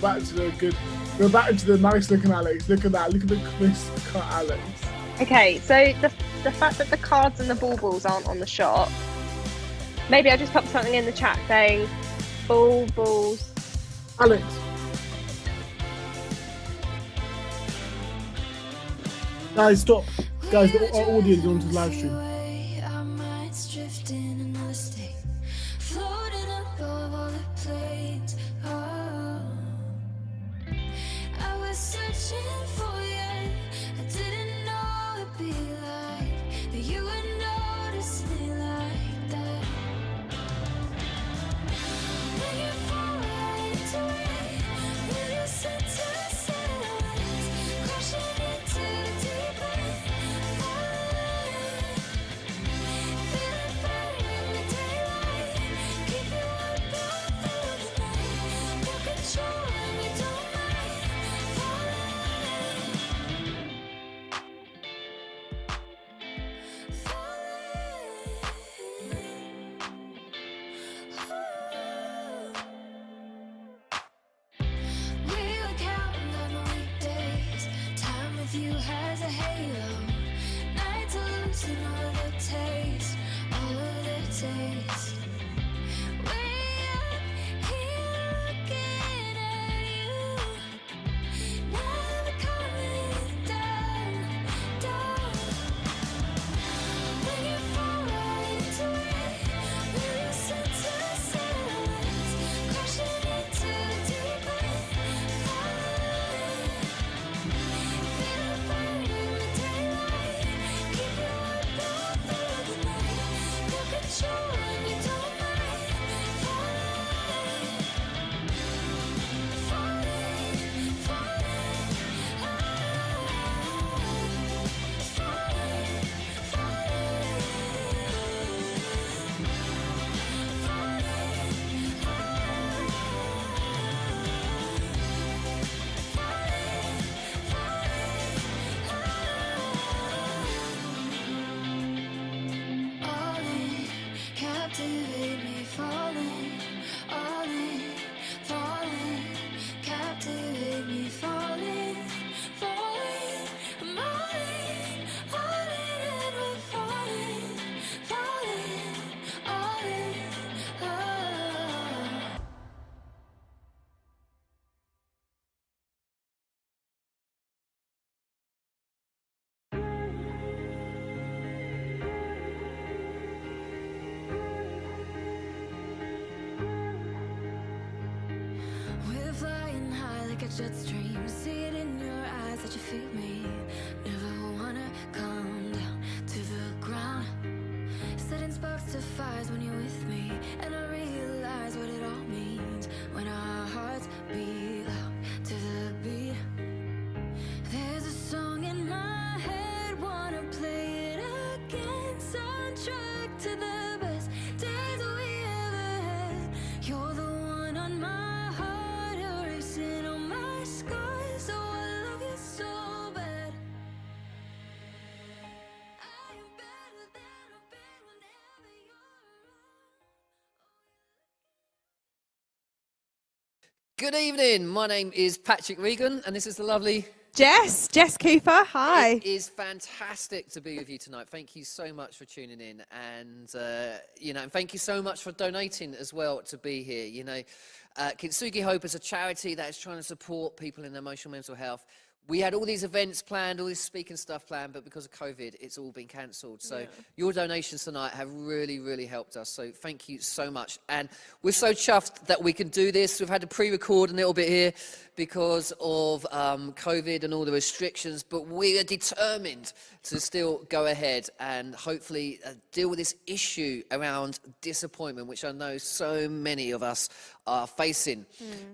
We're back to the good. We're back to the nice looking Alex. Look at that. Look at the crisp cut Alex. Okay, so the fact that the cards and the baubles aren't on the shop, maybe I just pop something in the chat saying baubles. Alex. Guys, stop. Guys, our audience on to live stream. Jet stream, see it in your eyes that you feel me. Never wanna come down to the ground. Setting sparks to fires when you're with me, and I realize what it all means when our hearts beat loud to the beat. There's a song in my head, wanna play it again. Soundtrack to the best days we ever had. You're the one on my heart, erasing all my scars. So I love you so bad. I am better than I've been whenever you're around. Good evening. My name is Patrick Regan, and this is the lovely Jess Cooper. Hi. It is fantastic to be with you tonight. Thank you so much for tuning in, and and thank you so much for donating as well to be here. Kintsugi Hope is a charity that is trying to support people in emotional mental health. We had all these events planned, all this speaking stuff planned, but because of COVID, it's all been cancelled. So your donations tonight have really, really helped us. So thank you so much. And we're so chuffed that we can do this. We've had to pre-record a little bit here because of COVID and all the restrictions, but we are determined to still go ahead and hopefully deal with this issue around disappointment, which I know so many of us are facing.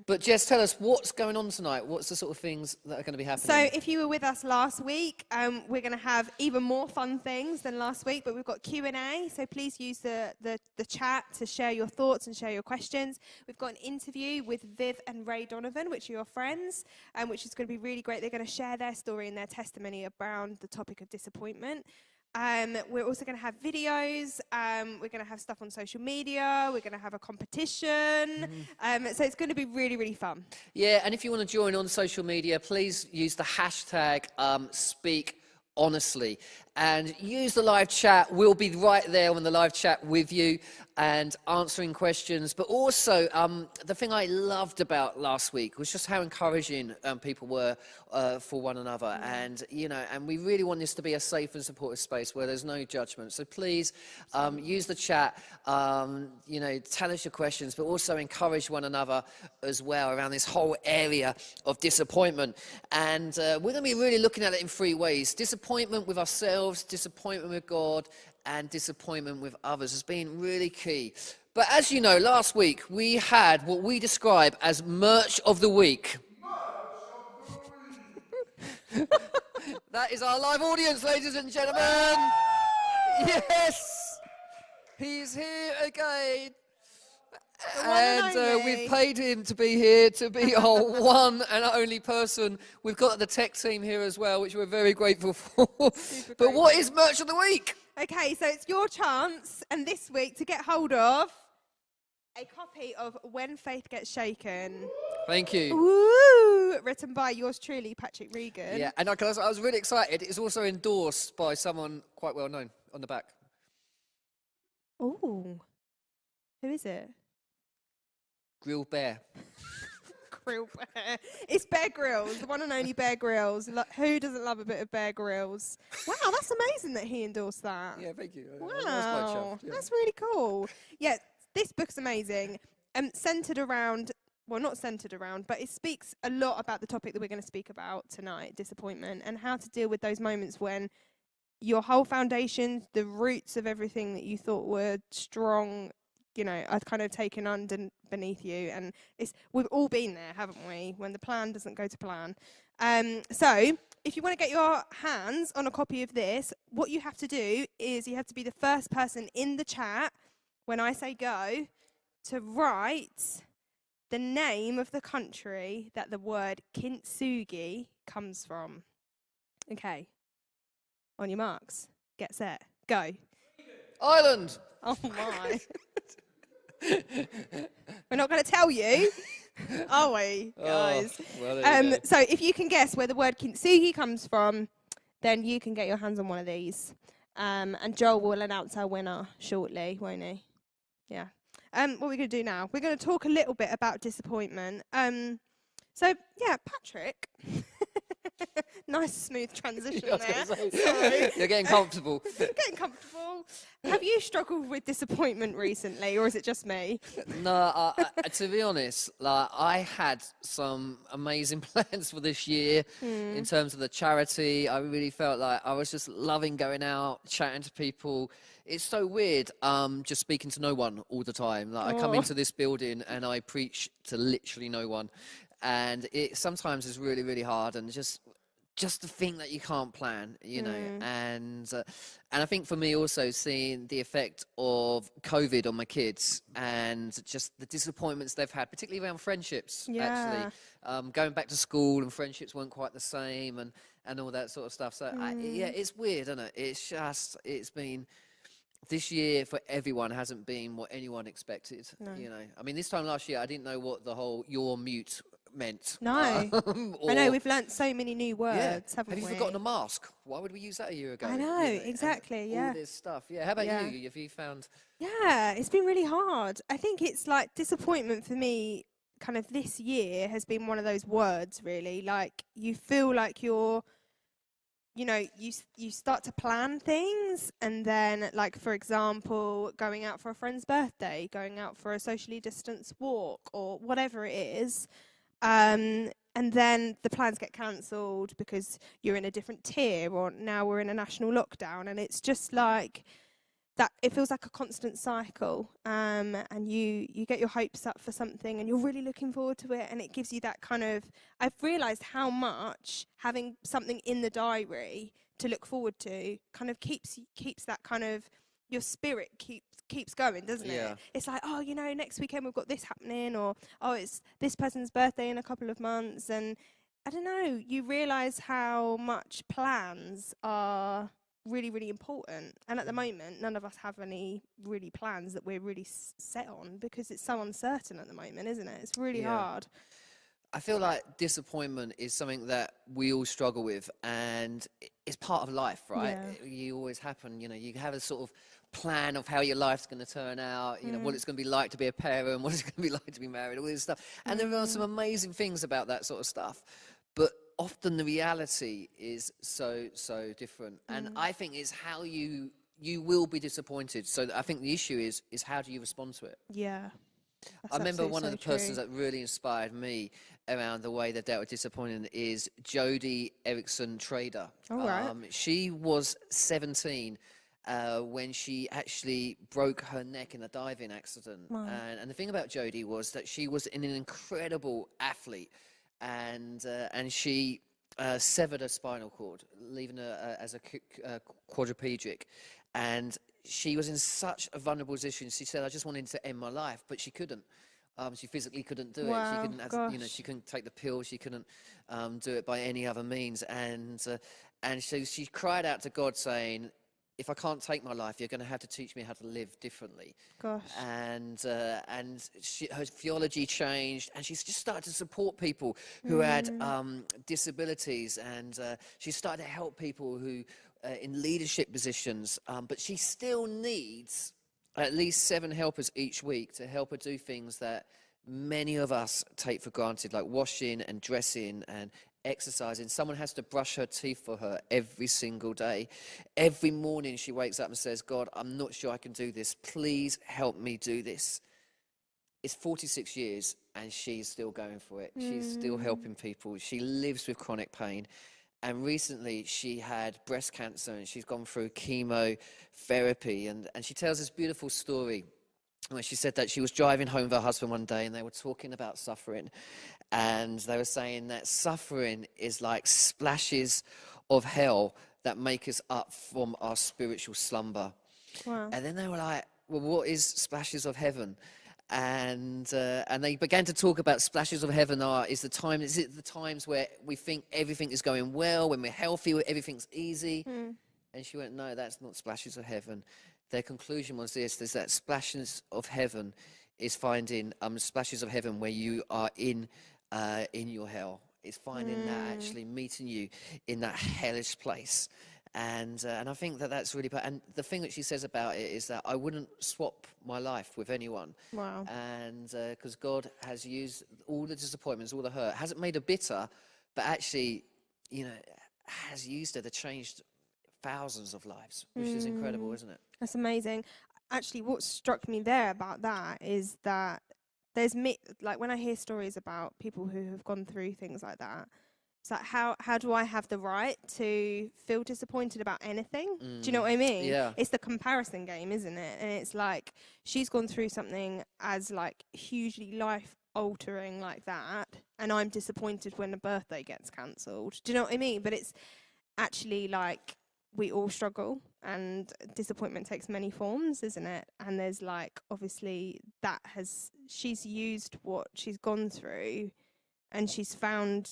But Jess, tell us what's going on tonight. What's the sort of things that are going to be happening? So if you were with us last week, we're going to have even more fun things than last week, but we've got Q&A, so please use the chat to share your thoughts and share your questions. We've got an interview with Viv and Ray Donovan, which are your friends, which is going to be really great. They're going to share their story and their testimony around the topic of disappointment. We're also going to have videos. We're going to have stuff on social media. We're going to have a competition. So it's going to be really, really fun. Yeah, and if you want to join on social media, please use the hashtag Speak Honestly and use the live chat. We'll be right there on the live chat with you and answering questions. But also, the thing I loved about last week was just how encouraging people were for one another. And, you know, and we really want this to be a safe and supportive space where there's no judgment. So please use the chat, you know, tell us your questions, but also encourage one another as well around this whole area of disappointment. And we're going to be really looking at it in 3 ways. Disappointment with ourselves, disappointment with God, and disappointment with others has been really key. But as you know, last week we had what we describe as Merch of the Week. That is our live audience, ladies and gentlemen. Yes, he's here again. And we've paid him to be here, to be our one and only person. We've got the tech team here as well, which we're very grateful for. But what is Merch of the Week? Okay, so it's your chance, and this week, to get hold of a copy of When Faith Gets Shaken. Thank you. Woo! Written by yours truly, Patrick Regan. Yeah, and I was really excited. It's also endorsed by someone quite well known on the back. Ooh. Who is it? Grilled Bear. Grill Bear. It's Bear Grylls, the one and only Bear Grylls. Who doesn't love a bit of Bear Grylls? Wow, that's amazing that he endorsed that. Yeah, thank you. Wow, I was quite chuffed, yeah. that's really cool. Yeah, this book's amazing. Centered around, well, not centered around, but it speaks a lot about the topic that we're going to speak about tonight, disappointment, and how to deal with those moments when your whole foundation, the roots of everything that you thought were strong, you know, are kind of taken beneath you. And we've all been there, haven't we, when the plan doesn't go to plan. So if you want to get your hands on a copy of this, what you have to do is you have to be the first person in the chat, when I say go, to write the name of the country that the word kintsugi comes from. Okay. On your marks. Get set. Go. Ireland. Oh, my. We're not going to tell you, are we, guys? Oh, well, there you go. So if you can guess where the word kintsugi comes from, then you can get your hands on one of these. And Joel will announce our winner shortly, won't he? Yeah. What are we going to do now? We're going to talk a little bit about disappointment. So, yeah, Patrick. Nice smooth transition there. Sorry. You're getting comfortable. Getting comfortable. Have you struggled with disappointment recently, or is it just me? No, to be honest, like, I had some amazing plans for this year in terms of the charity. I really felt like I was just loving going out, chatting to people. It's so weird just speaking to no one all the time. Like, I come into this building and I preach to literally no one. And it sometimes is really, really hard, and just the thing that you can't plan, you know. And I think for me also, seeing the effect of COVID on my kids and just the disappointments they've had, particularly around friendships, actually. Going back to school and friendships weren't quite the same and all that sort of stuff. So, yeah, it's weird, isn't it? It's been... This year for everyone hasn't been what anyone expected, you know. I mean, this time last year, I didn't know what the whole "you're mute" meant. No. I know, we've learnt so many new words, haven't we? Have you forgotten a mask? Why would we use that a year ago? I know, exactly, yeah. All this stuff. Yeah, how about you? Have you found... Yeah, it's been really hard. I think it's like disappointment for me, kind of this year, has been one of those words, really. Like, you feel like you're... You know, you start to plan things, and then, like, for example, going out for a friend's birthday, going out for a socially distanced walk, or whatever it is, and then the plans get cancelled because you're in a different tier, or now we're in a national lockdown, and it's just like that. It feels like a constant cycle, and you get your hopes up for something, and you're really looking forward to it, and it gives you that kind of... I've realised how much having something in the diary to look forward to kind of keeps that kind of... Your spirit keeps going, doesn't it? It's like, oh, you know, next weekend we've got this happening, or, oh, it's this person's birthday in a couple of months, and I don't know, you realise how much plans are really, really important. And at the moment, none of us have any really plans that we're really set on, because it's so uncertain at the moment, isn't it? It's really hard. I feel like disappointment is something that we all struggle with, and it's part of life, right? You always happen, you know, you have a sort of plan of how your life's going to turn out, you know, what it's going to be like to be a parent, what it's going to be like to be married, all this stuff. And there are some amazing things about that sort of stuff. But often the reality is so different. And I think it's how you will be disappointed. So I think the issue is how do you respond to it? Yeah. I remember one of the persons that really inspired me around the way they dealt with disappointment is Jodi Erickson Trader. All right. She was 17 when she actually broke her neck in a diving accident. Wow. And the thing about Jodi was that she was an incredible athlete, and she severed her spinal cord, leaving her as a quadriplegic. And she was in such a vulnerable position. She said, I just wanted to end my life, but she couldn't. She physically couldn't do it. She couldn't, you know, she couldn't take the pill. She couldn't do it by any other means. And so she cried out to God, saying, if I can't take my life, you're going to have to teach me how to live differently. Gosh. And her theology changed, and she's just started to support people who had disabilities, and she started to help people who in leadership positions, but she still needs at least 7 helpers each week to help her do things that many of us take for granted, like washing and dressing and exercising. Someone has to brush her teeth for her every single day. Every morning she wakes up and says, God, I'm not sure I can do this. Please help me do this. It's 46 years and she's still going for it. She's still helping people. She lives with chronic pain. And recently she had breast cancer and she's gone through chemotherapy. And she tells this beautiful story where she said that she was driving home with her husband one day and they were talking about suffering. And they were saying that suffering is like splashes of hell that make us up from our spiritual slumber. Wow. And then they were like, well, what is splashes of heaven? And they began to talk about splashes of heaven is it the times where we think everything is going well, when we're healthy, everything's easy? And she went, no, that's not splashes of heaven. Their conclusion was this, is that splashes of heaven is finding splashes of heaven where you are in your hell. It's finding that, actually meeting you in that hellish place. And I think that that's really, and the thing that she says about it is that I wouldn't swap my life with anyone. Wow. And because God has used all the disappointments, all the hurt, hasn't made her bitter, but actually, you know, has used her to change thousands of lives, which is incredible, isn't it? That's amazing. Actually, what struck me there about that is that there's like when I hear stories about people who have gone through things like that, it's like, how do I have the right to feel disappointed about anything? Do you know what I mean? Yeah. It's the comparison game, isn't it? And it's like, she's gone through something as like hugely life altering like that, and I'm disappointed when a birthday gets cancelled. Do you know what I mean? But it's actually like, we all struggle, and disappointment takes many forms, isn't it? And there's like, obviously she's used what she's gone through, and she's found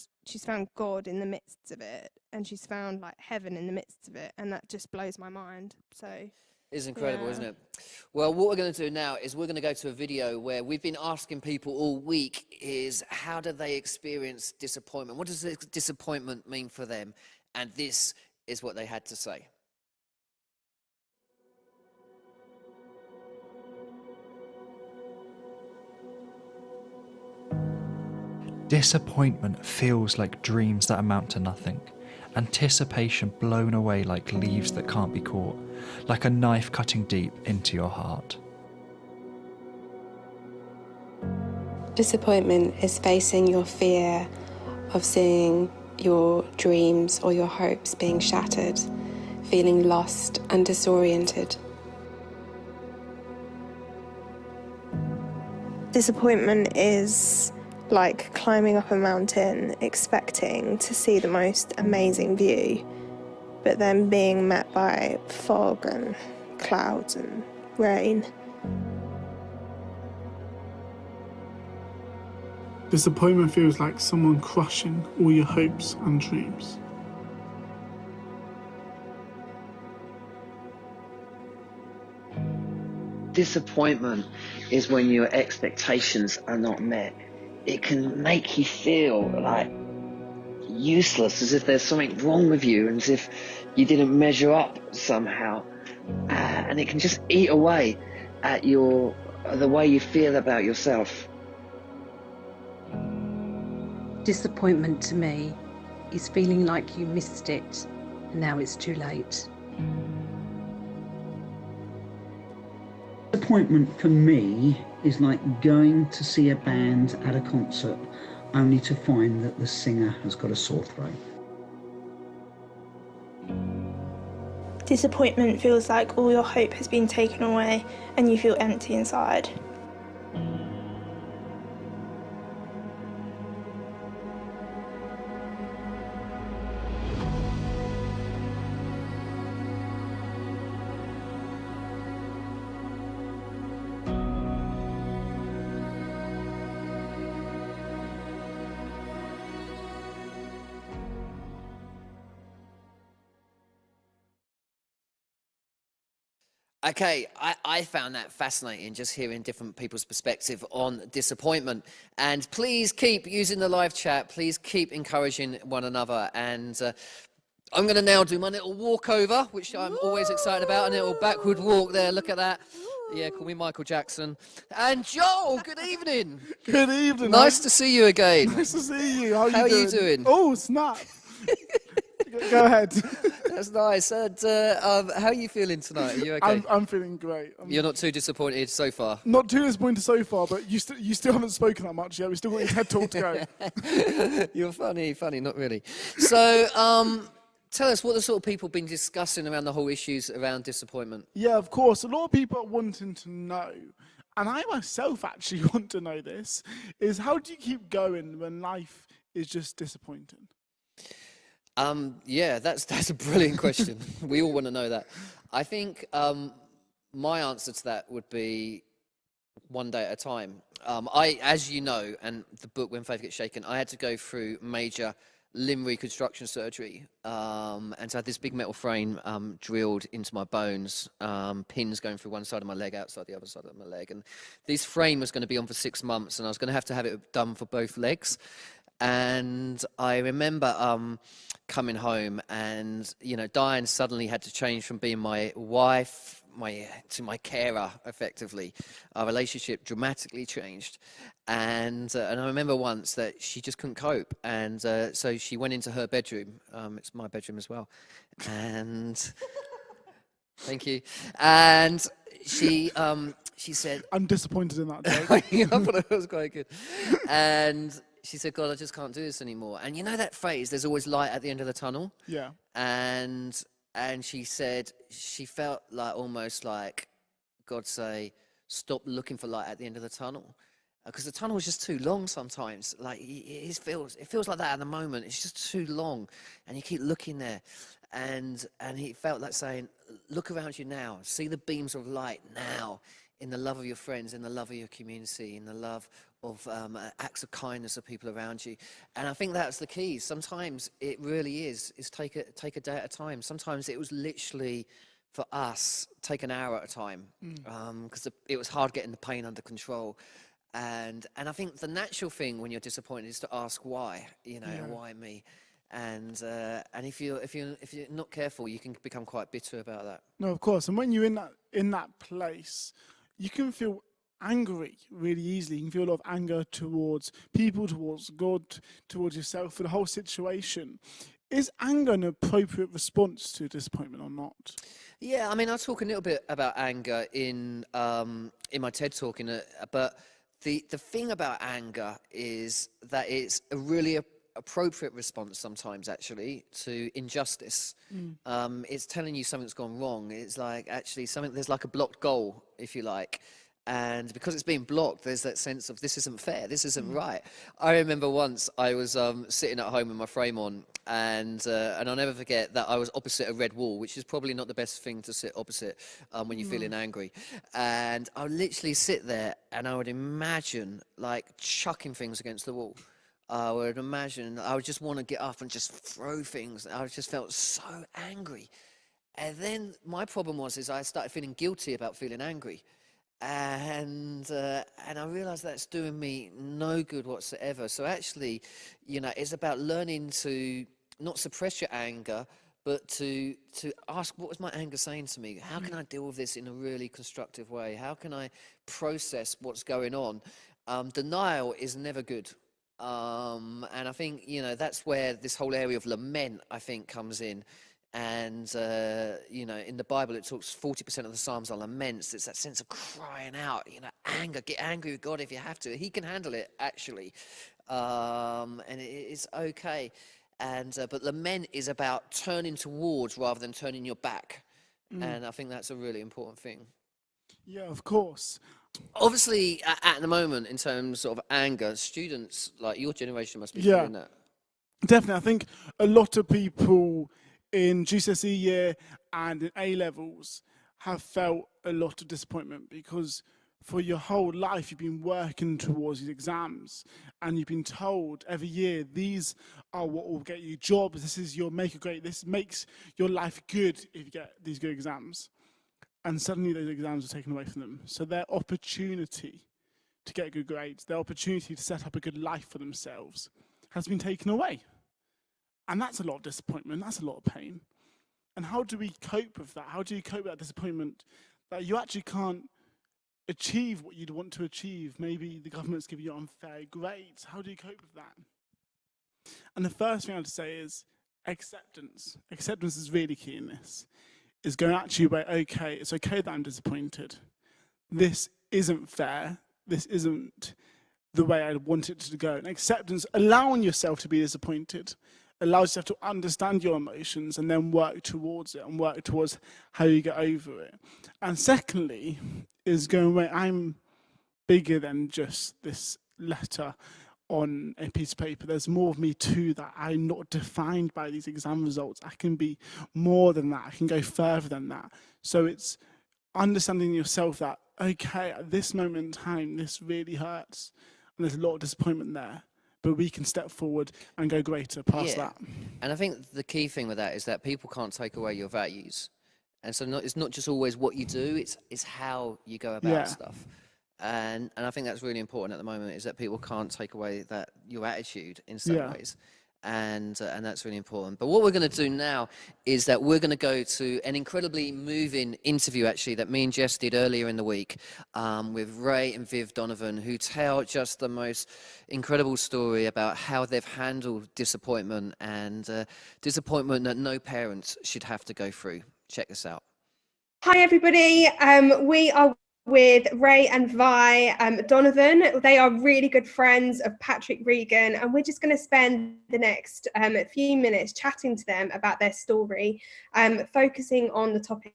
God in the midst of it, and she's found like heaven in the midst of it, and that just blows my mind. So it's incredible, isn't it? Well, what we're going to do now is we're going to go to a video where we've been asking people all week is how do they experience disappointment? What does disappointment mean for them? And this is what they had to say. Disappointment feels like dreams that amount to nothing. Anticipation blown away like leaves that can't be caught, like a knife cutting deep into your heart. Disappointment is facing your fear of seeing your dreams or your hopes being shattered, feeling lost and disoriented. disappointment is like climbing up a mountain expecting to see the most amazing view, but then being met by fog and clouds and rain. Disappointment feels like someone crushing all your hopes and dreams. Disappointment is when your expectations are not met. It can make you feel like useless, as if there's something wrong with you, and as if you didn't measure up somehow. And it can just eat away at the way you feel about yourself. Disappointment to me is feeling like you missed it and now it's too late. Disappointment for me is like going to see a band at a concert only to find that the singer has got a sore throat. Disappointment feels like all your hope has been taken away and you feel empty inside. Okay, I found that fascinating, just hearing different people's perspective on disappointment. And please keep using the live chat. Please keep encouraging one another. And I'm going to now do my little walkover, which I'm always excited about. A little backward walk there. Look at that. Yeah, call me Michael Jackson. And Joel, good evening. Good evening. Nice to see you again. Nice to see you. How are you doing? Oh, snap. Go ahead. That's nice. And how are you feeling tonight? Are you okay? I'm feeling great. You're not too disappointed so far? Not too disappointed so far, but you still haven't spoken that much yet. We've still got your TED Talk to go. You're funny, not really. So, tell us, what the sort of people been discussing around the whole issues around disappointment? Yeah, of course. A lot of people are wanting to know, and I myself actually want to know this, is how do you keep going when life is just disappointing? Yeah, that's a brilliant question. We all want to know that. I think my answer to that would be one day at a time. As you know, and the book When Faith Gets Shaken, I had to go through major limb reconstruction surgery, and so I had this big metal frame drilled into my bones, pins going through one side of my leg, outside the other side of my leg, and this frame was going to be on for 6 months, and I was going to have it done for both legs. And I remember coming home, and Diane suddenly had to change from being my wife to my carer, effectively. Our relationship dramatically changed, and I remember once that she just couldn't cope, and so she went into her bedroom. It's my bedroom as well, and thank you. And she said, "I'm disappointed in that joke." I thought it was quite good, and she said, "God, I just can't do this anymore." And you know that phrase, there's always light at the end of the tunnel? Yeah. And she said she felt like almost like God say, stop looking for light at the end of the tunnel. Because the tunnel is just too long sometimes. Like it feels like that at the moment. It's just too long. And you keep looking there. And he felt like saying, look around you now. See the beams of light now. In the love of your friends, in the love of your community, in the love of acts of kindness of people around you. And I think that's the key. Sometimes it really is take a day at a time. Sometimes it was literally, for us, take an hour at a time. Because it was hard getting the pain under control. And I think the natural thing when you're disappointed is to ask why, why me? And if you're not careful, you can become quite bitter about that. No, of course. And when you're in that place, you can feel angry really easily. You can feel a lot of anger towards people, towards God, towards yourself, for the whole situation. Is anger an appropriate response to disappointment or not? Yeah, I mean, I'll talk a little bit about anger in my TED Talk, but the thing about anger is that it's a really appropriate response sometimes, actually, to injustice. It's telling you something's gone wrong. It's like, actually, there's like a blocked goal, if you like. And because it's being blocked, there's that sense of this isn't fair, this isn't right. I remember once I was sitting at home with my frame on, and I'll never forget that I was opposite a red wall, which is probably not the best thing to sit opposite when you're feeling angry. And I would literally sit there, and I would imagine like chucking things against the wall. I would just want to get up and just throw things. I just felt so angry. And then my problem was I started feeling guilty about feeling angry. And I realised that's doing me no good whatsoever. So actually, it's about learning to not suppress your anger, but to ask, what was my anger saying to me? How can I deal with this in a really constructive way? How can I process what's going on? Denial is never good. And I think, that's where this whole area of lament, I think, comes in. And, in the Bible, it talks 40% of the Psalms are laments. It's that sense of crying out, anger. Get angry with God if you have to. He can handle it, actually. And it's okay. But lament is about turning towards rather than turning your back. And I think that's a really important thing. Yeah, of course. Obviously, at the moment, in terms of anger, students, like your generation, must be feeling that. Definitely. I think a lot of people in GCSE year and in A-levels have felt a lot of disappointment because for your whole life you've been working towards these exams and you've been told every year these are what will get you jobs, this is your make or great, this makes your life good if you get these good exams. And suddenly those exams are taken away from them. So their opportunity to get good grades, their opportunity to set up a good life for themselves has been taken away. And that's a lot of disappointment, that's a lot of pain. And how do we cope with that? How do you cope with that disappointment that you actually can't achieve what you'd want to achieve? Maybe the government's giving you unfair grades. How do you cope with that? And the first thing I have to say is acceptance. Acceptance is really key in this. Is going actually where, okay, it's okay that I'm disappointed. This isn't fair. This isn't the way I want it to go. And acceptance, allowing yourself to be disappointed, allows you to understand your emotions and then work towards it and work towards how you get over it. And secondly, is going where I'm bigger than just this letter on a piece of paper. There's more of me too, that I'm not defined by these exam results. I can be more than that. I can go further than that. So it's understanding yourself that, okay, at this moment in time, this really hurts. And there's a lot of disappointment there. But we can step forward and go greater past that. And I think the key thing with that is that people can't take away your values. And so it's not just always what you do, it's how you go about stuff. And I think that's really important at the moment, is that people can't take away your attitude in some ways. And that's really important. But what we're going to do now is that we're going to go to an incredibly moving interview, actually, that me and Jess did earlier in the week with Ray and Viv Donovan, who tell just the most incredible story about how they've handled disappointment and disappointment that no parents should have to go through. Check this out. Hi, everybody. We are with Ray and Vi Donovan. They are really good friends of Patrick Regan, and we're just going to spend the next few minutes chatting to them about their story, focusing on the topic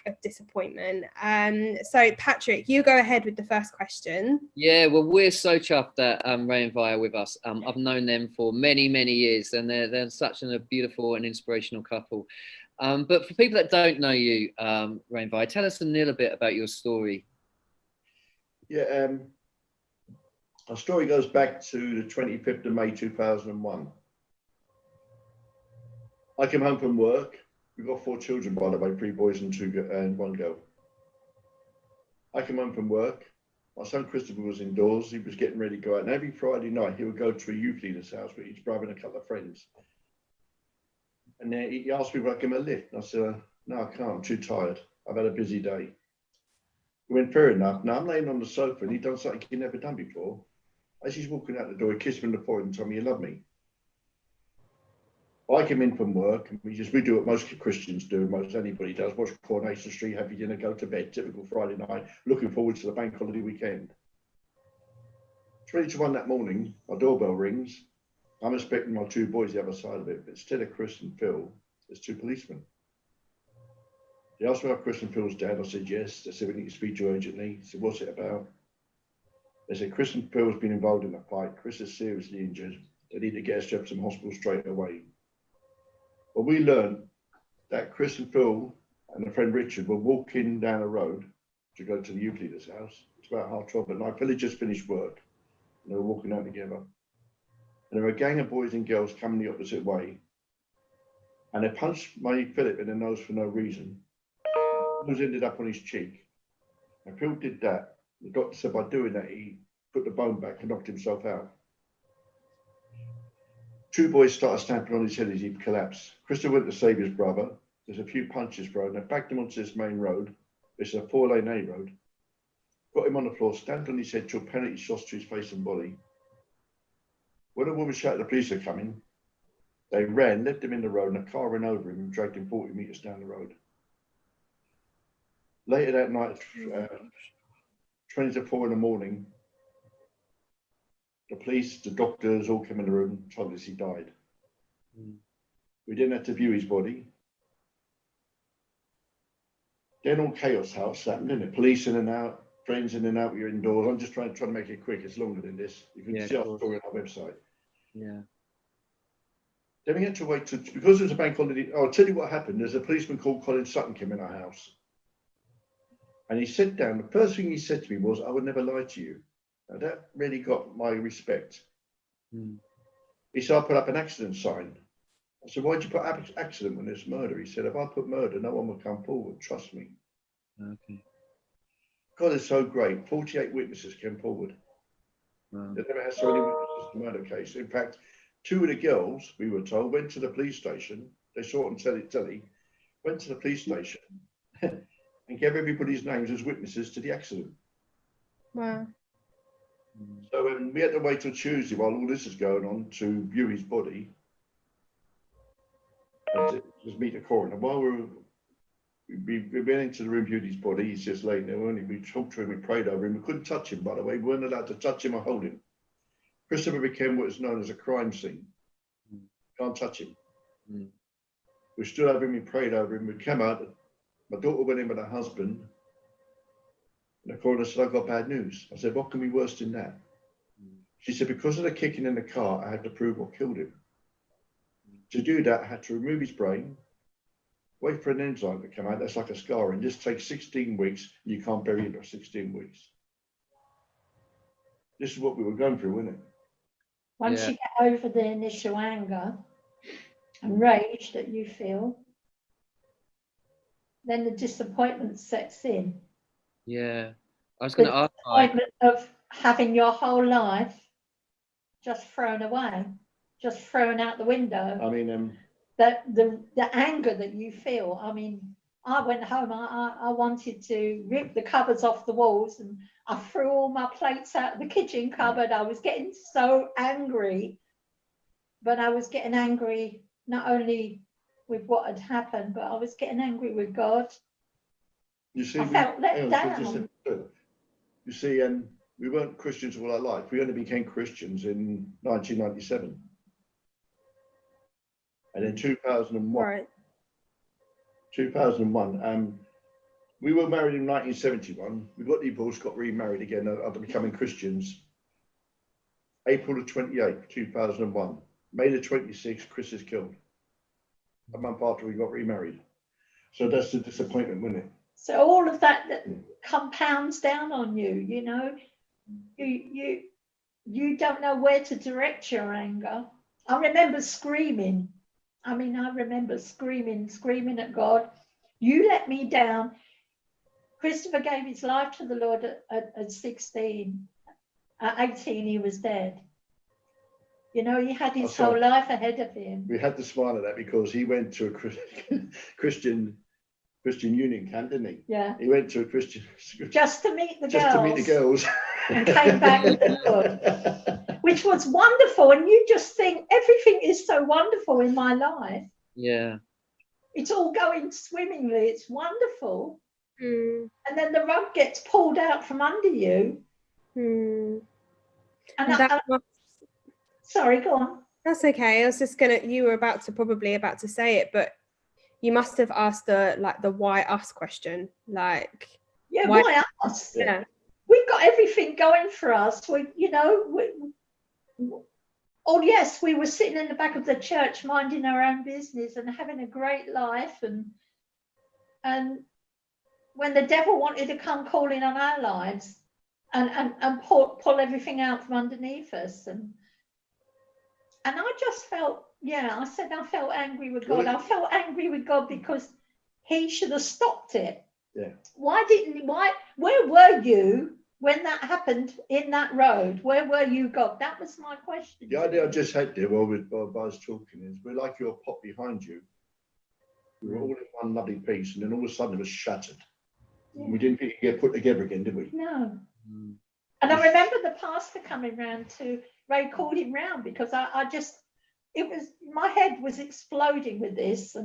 of disappointment. So Patrick, you go ahead with the first question. Yeah, well, we're so chuffed that Ray and Vi are with us. I've known them for many, many years, and they're such a beautiful and inspirational couple. But for people that don't know you, Ray and Vi, tell us a little bit about your story. Yeah, our story goes back to the 25th of May 2001. I came home from work. We've got 4 children, by the way, 3 boys and 1 girl. I came home from work. My son Christopher was indoors. He was getting ready to go out. And every Friday night, he would go to a youth leader's house with his brother and a couple of friends. And then he asked me if I could give him a lift. And I said, no, I can't. I'm too tired. I've had a busy day. He went, fair enough. Now I'm laying on the sofa and he'd done something he'd never done before. As he's walking out the door, he kissed me on the forehead and told me, you love me. I came in from work and we do what most Christians do, most anybody does, watch Coronation Street, have your dinner, go to bed, typical Friday night, looking forward to the bank holiday weekend. 20 to 1 that morning, my doorbell rings. I'm expecting my 2 boys the other side of it, but instead of Chris and Phil, there's 2 policemen. They asked me about Chris and Phil's dad. I said, yes. They said, we need to speak to you urgently. I said, what's it about? They said, Chris and Phil has been involved in a fight. Chris is seriously injured. They need to get us to Epsom Hospital straight away. Well, we learned that Chris and Phil and a friend Richard were walking down a road to go to the youth leader's house. It's about 12:30 at night. Phil had just finished work. And they were walking down together. And there were a gang of boys and girls coming the opposite way. And they punched my Philip in the nose for no reason. It ended up on his cheek. And Phil did that. The doctor said by doing that, he put the bone back and knocked himself out. Two boys started stamping on his head as he collapsed. Christopher went to save his brother. There's a few punches thrown. They backed him onto this main road. It's a 4-lane A road. Got him on the floor, stamped on his head till penalty shots to his face and body. When a woman shouted the police are coming, they ran, left him in the road, and a car ran over him and dragged him 40 metres down the road. Later that night, 20 to 4 in the morning, the police, the doctors all came in the room and told us he died. We didn't have to view his body. Then all chaos house happened, didn't it? Police in and out, friends in and out, you're indoors. I'm just trying to make it quick. It's longer than this. You can see our story on our website. Yeah. Then we had to wait because it was a bank holiday. I'll tell you what happened. There's a policeman called Colin Sutton came in our house. And he sat down. The first thing he said to me was, I would never lie to you. Now that really got my respect. He said, I put up an accident sign. I said, why'd you put accident when there's murder? He said, if I put murder, no one will come forward. Trust me. Okay. God is so great. 48 witnesses came forward. Wow. They never had so many witnesses in a murder case. In fact, 2 of the girls, we were told, went to the police station. They saw it on telly, went to the police station and gave everybody's names as witnesses to the accident. Wow. So we had to wait till Tuesday while all this is going on to view his body. And to just meet the coroner. While we went into the room, viewed his body, he's just laying there. We talked to him, we prayed over him. We couldn't touch him, by the way. We weren't allowed to touch him or hold him. Christopher became what is known as a crime scene. Can't touch him. We stood over him, we prayed over him, we came out. My daughter went in with her husband. And the coroner said, I've got bad news. I said, what can be worse than that? She said, because of the kicking in the car, I had to prove what killed him. To do that, I had to remove his brain, wait for an enzyme to come out, that's like a scar, and just take 16 weeks, and you can't bury him for 16 weeks. This is what we were going through, wasn't it? Once you get over the initial anger and rage that you feel, then the disappointment sets in. Yeah. I was going to ask. The disappointment of having your whole life just thrown away, just thrown out the window. I mean, the anger that you feel. I mean, I went home, I wanted to rip the covers off the walls, and I threw all my plates out of the kitchen cupboard. I was getting so angry, but I was getting angry not only with what had happened, but I was getting angry with God. You see, I felt let down. You see, we weren't Christians all our life. We only became Christians in 1997. And in 2001, Right. 2001, we were married in 1971. We got divorced, got remarried again after becoming Christians. April the 28th, 2001. May the 26th, Chris is killed. A month after we got remarried. So that's the disappointment, wasn't it? So all of that compounds down on you, you know. You don't know where to direct your anger. I remember screaming. I remember screaming at God. You let me down. Christopher gave his life to the Lord at 16. At 18, he was dead. You know, he had his whole life ahead of him. We had to smile at that because he went to a Christian Union camp, didn't he? Yeah. He went to a Christian. Just to meet the girls. Just to meet the girls. And came back with the Lord, which was wonderful. And you just think everything is so wonderful in my life. Yeah. It's all going swimmingly. It's wonderful. Mm. And then the rug gets pulled out from under you. Mm. And sorry, go on. That's okay. I was just you were probably about to say it, but you must have asked the why us question. Yeah, why us? Yeah. We've got everything going for us. We were sitting in the back of the church minding our own business and having a great life, and when the devil wanted to come calling on our lives and pull everything out from underneath us, and I just felt, I said I felt angry with God. I felt angry with God because he should have stopped it. Yeah. Where were you when that happened in that road? Where were you, God? That was my question. The idea I just had there while I was talking is we're like your pot behind you. We were all in one lovely piece, and then all of a sudden it was shattered. Yeah. We didn't think it'd get put together again, did we? No. And I remember the pastor coming round to, Ray called him round because my head was exploding with this,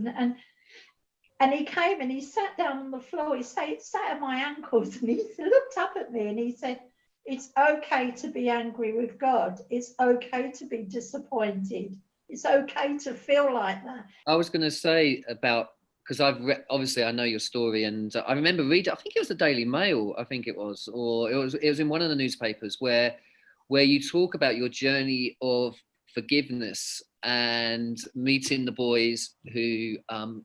and he came and he sat down on the floor. He sat at my ankles and he looked up at me and he said, it's okay to be angry with God. It's okay to be disappointed. It's okay to feel like that. I was going to say about, because obviously I know your story, and I remember reading, I think it was the Daily Mail, I think it was, or it was in one of the newspapers where you talk about your journey of forgiveness and meeting the boys who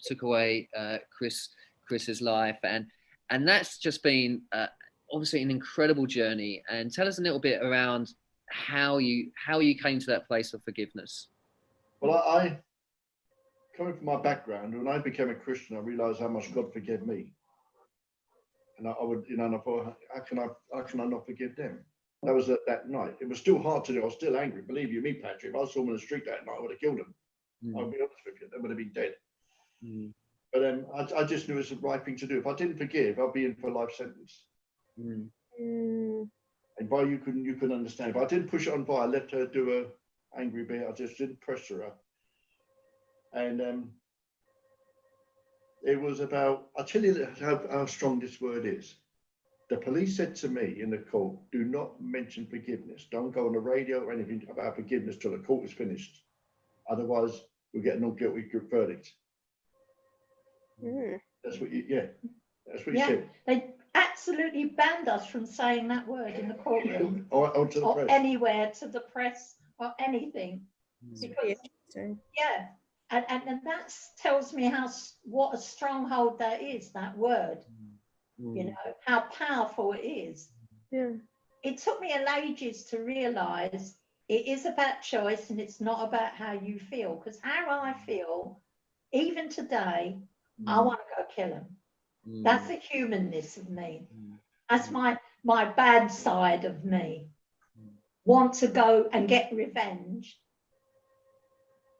took away Chris's life, and that's just been obviously an incredible journey. And tell us a little bit around how you came to that place of forgiveness. Well, I coming from my background, when I became a Christian, I realised how much God forgave me, and I would, and I thought, how can I not forgive them? That was that night. It was still hard to do. I was still angry. Believe you me, Patrick, if I saw them in the street that night, I would have killed them. I'll be honest with you, they would have been dead. But I just knew it was the right thing to do. If I didn't forgive, I'd be in for a life sentence. And Vi, you couldn't understand. If I didn't push it on Vi, I let her do her angry bit. I just didn't pressure her. And it was about, I'll tell you how strong this word is. The police said to me in the court, do not mention forgiveness. Don't go on the radio or anything about forgiveness till the court is finished. Otherwise, we'll get a not guilty verdict. That's what that's what you said. They absolutely banned us from saying that word in the courtroom or to the or press. Anywhere, to the press or anything. Because, and that tells me what a stronghold that is, that word. You know, how powerful it is. Yeah. It took me ages to realise it is about choice and it's not about how you feel. Because how I feel, even today, I want to go kill him. That's the humanness of me. That's my bad side of me. Want to go and get revenge.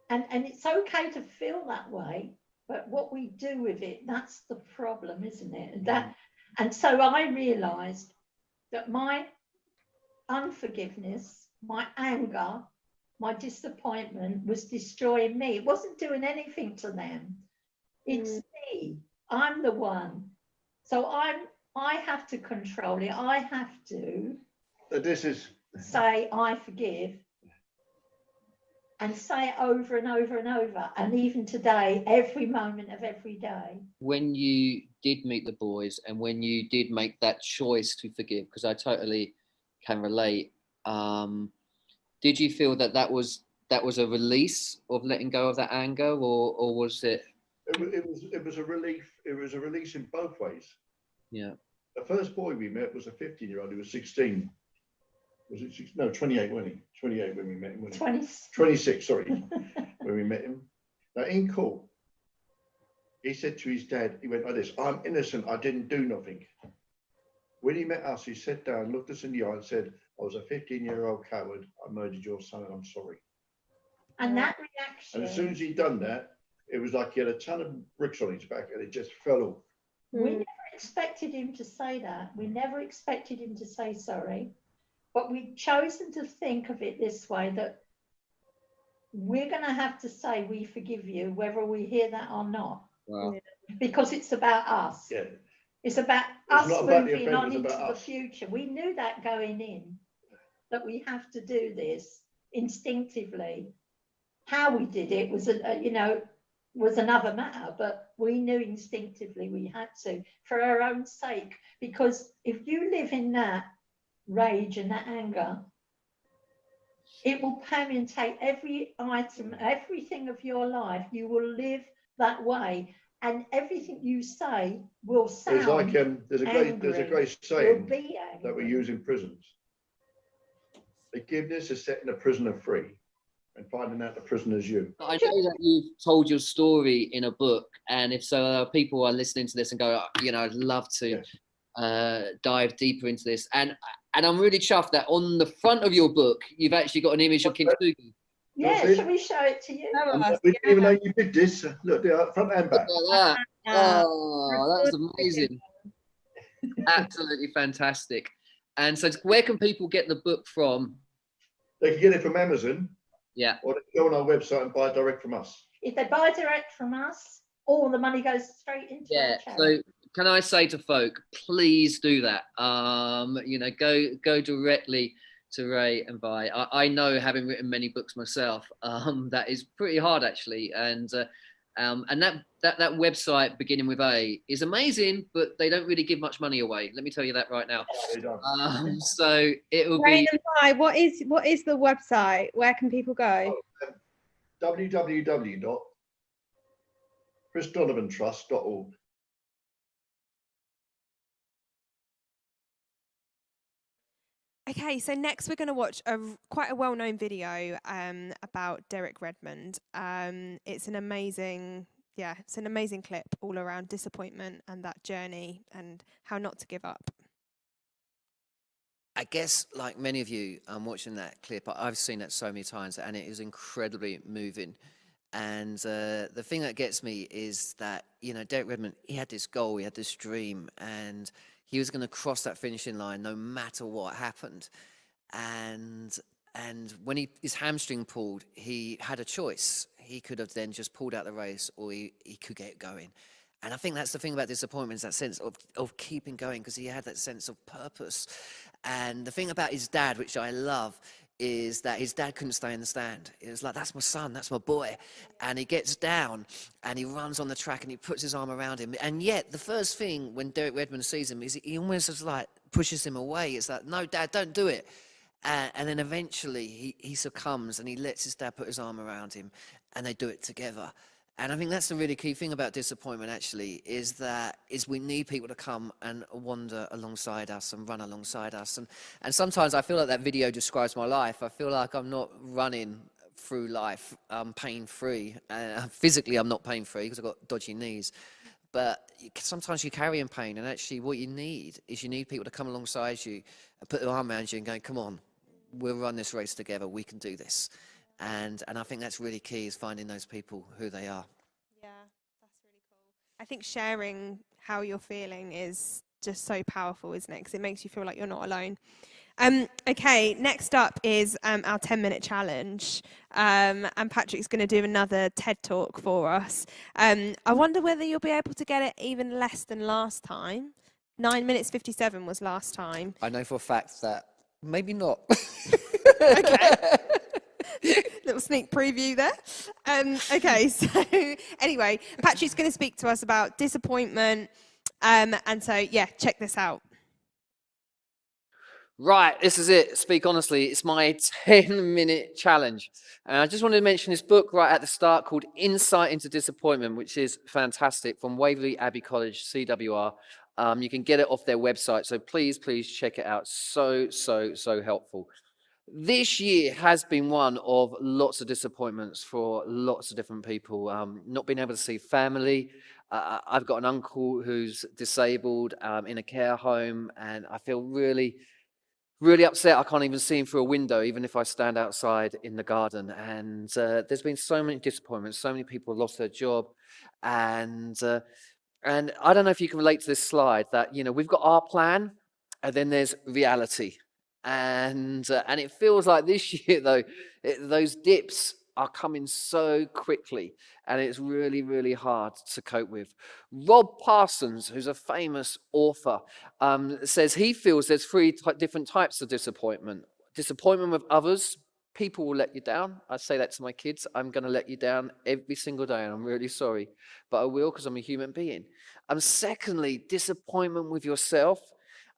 And it's okay to feel that way, but what we do with it, that's the problem, isn't it? And so I realised that my unforgiveness, my anger, my disappointment was destroying me. It wasn't doing anything to them. It's me. I'm the one. So I have to control it. I have to say I forgive and say it over and over and over. And even today, every moment of every day. When you did meet the boys and when you did make that choice to forgive, because I totally can relate, did you feel that was a release of letting go of that anger, or was it? It was a relief. It was a release in both ways. Yeah. The first boy we met was a 15-year-old who was 16. Was it 16? No, 28, wasn't he? 28 when we met him. 26, sorry, when we met him. Now in court, he said to his dad, he went like this, I'm innocent, I didn't do nothing. When he met us, he sat down, looked us in the eye and said, I was a 15-year-old coward, I murdered your son and I'm sorry. And that reaction. And as soon as he'd done that, it was like he had a ton of bricks on his back and it just fell off. We never expected him to say that. We never expected him to say sorry. But we've chosen to think of it this way, that we're going to have to say we forgive you, whether we hear that or not. Wow. Because it's about us. Yeah. It's about us moving on into the future. We knew that going in, that we have to do this instinctively. How we did it was, was another matter, but we knew instinctively we had to for our own sake. Because if you live in that rage and that anger, it will permeate every item, everything of your life. You will live that way, and everything you say will sound. It's like there's a great saying that we use in prisons. Forgiveness is setting a prisoner free, and finding out the prisoner's you. I know that you've told your story in a book, and if so, people are listening to this and go, you know, I'd love to dive deeper into this. And I'm really chuffed that on the front of your book, you've actually got an image of Kintsugi. Yeah, shall we show it to you? We didn't even know you did this. Look, front and back. Look at that. Oh, that was amazing. Absolutely fantastic. And so where can people get the book from? They can get it from Amazon. Yeah. Or they can go on our website and buy it direct from us. If they buy direct from us, all the money goes straight into our charity. So can I say to folk, please do that. You know, go directly to Ray and buy. I know, having written many books myself, that is pretty hard actually. And that website beginning with A is amazing, but they don't really give much money away. Let me tell you that right now. So it will Ray be. and Vi, what is the website? Where can people go? www.chrisdonovantrust.org. Okay, so next we're going to watch quite a well-known video about Derek Redmond. It's an amazing clip all around disappointment and that journey and how not to give up. I guess, like many of you, watching that clip, I've seen it so many times, and it is incredibly moving. And the thing that gets me is that, you know, Derek Redmond, he had this goal, he had this dream, and he was going to cross that finishing line no matter what happened. And when his hamstring pulled, he had a choice. He could have then just pulled out the race, or he could get going. And I think that's the thing about disappointment, is that sense of keeping going, because he had that sense of purpose. And the thing about his dad, which I love, is that his dad couldn't stay in the stand. It was like, that's my son, that's my boy. And he gets down and he runs on the track and he puts his arm around him. And yet the first thing when Derek Redmond sees him is he almost just like pushes him away. It's like, no, Dad, don't do it. And then eventually he succumbs and he lets his dad put his arm around him and they do it together. And I think that's the really key thing about disappointment, actually, is we need people to come and wander alongside us and run alongside us. And sometimes I feel like that video describes my life. I feel like I'm not running through life pain-free. Physically, I'm not pain-free because I've got dodgy knees. But sometimes you carry in pain, and actually what you need is you need people to come alongside you and put their arm around you and go, come on, we'll run this race together. We can do this. And I think that's really key, is finding those people who they are. Yeah, that's really cool. I think sharing how you're feeling is just so powerful, isn't it? Because it makes you feel like you're not alone. Okay, next up is our 10-minute challenge. And Patrick's going to do another TED Talk for us. I wonder whether you'll be able to get it even less than last time. 9 minutes 57 was last time. I know for a fact that maybe not. Okay. Little sneak preview there. Okay, so anyway, Patrick's going to speak to us about disappointment. And so, yeah, check this out. Right, this is it. Speak honestly. It's my 10-minute challenge. And I just wanted to mention this book right at the start called Insight into Disappointment, which is fantastic, from Waverley Abbey College, CWR. You can get it off their website, so please check it out. So helpful. This year has been one of lots of disappointments for lots of different people. Not being able to see family. I've got an uncle who's disabled in a care home, and I feel really upset. I can't even see him through a window, even if I stand outside in the garden. And there's been so many disappointments. So many people lost their job. And I don't know if you can relate to this slide, that, you know, we've got our plan and then there's reality. And it feels like this year, though, those dips are coming so quickly, and it's really hard to cope with. Rob Parsons, who's a famous author, says he feels there's three different types of disappointment. Disappointment with others. People will let you down. I say that to my kids. I'm going to let you down every single day, and I'm really sorry, but I will, because I'm a human being. Secondly, disappointment with yourself.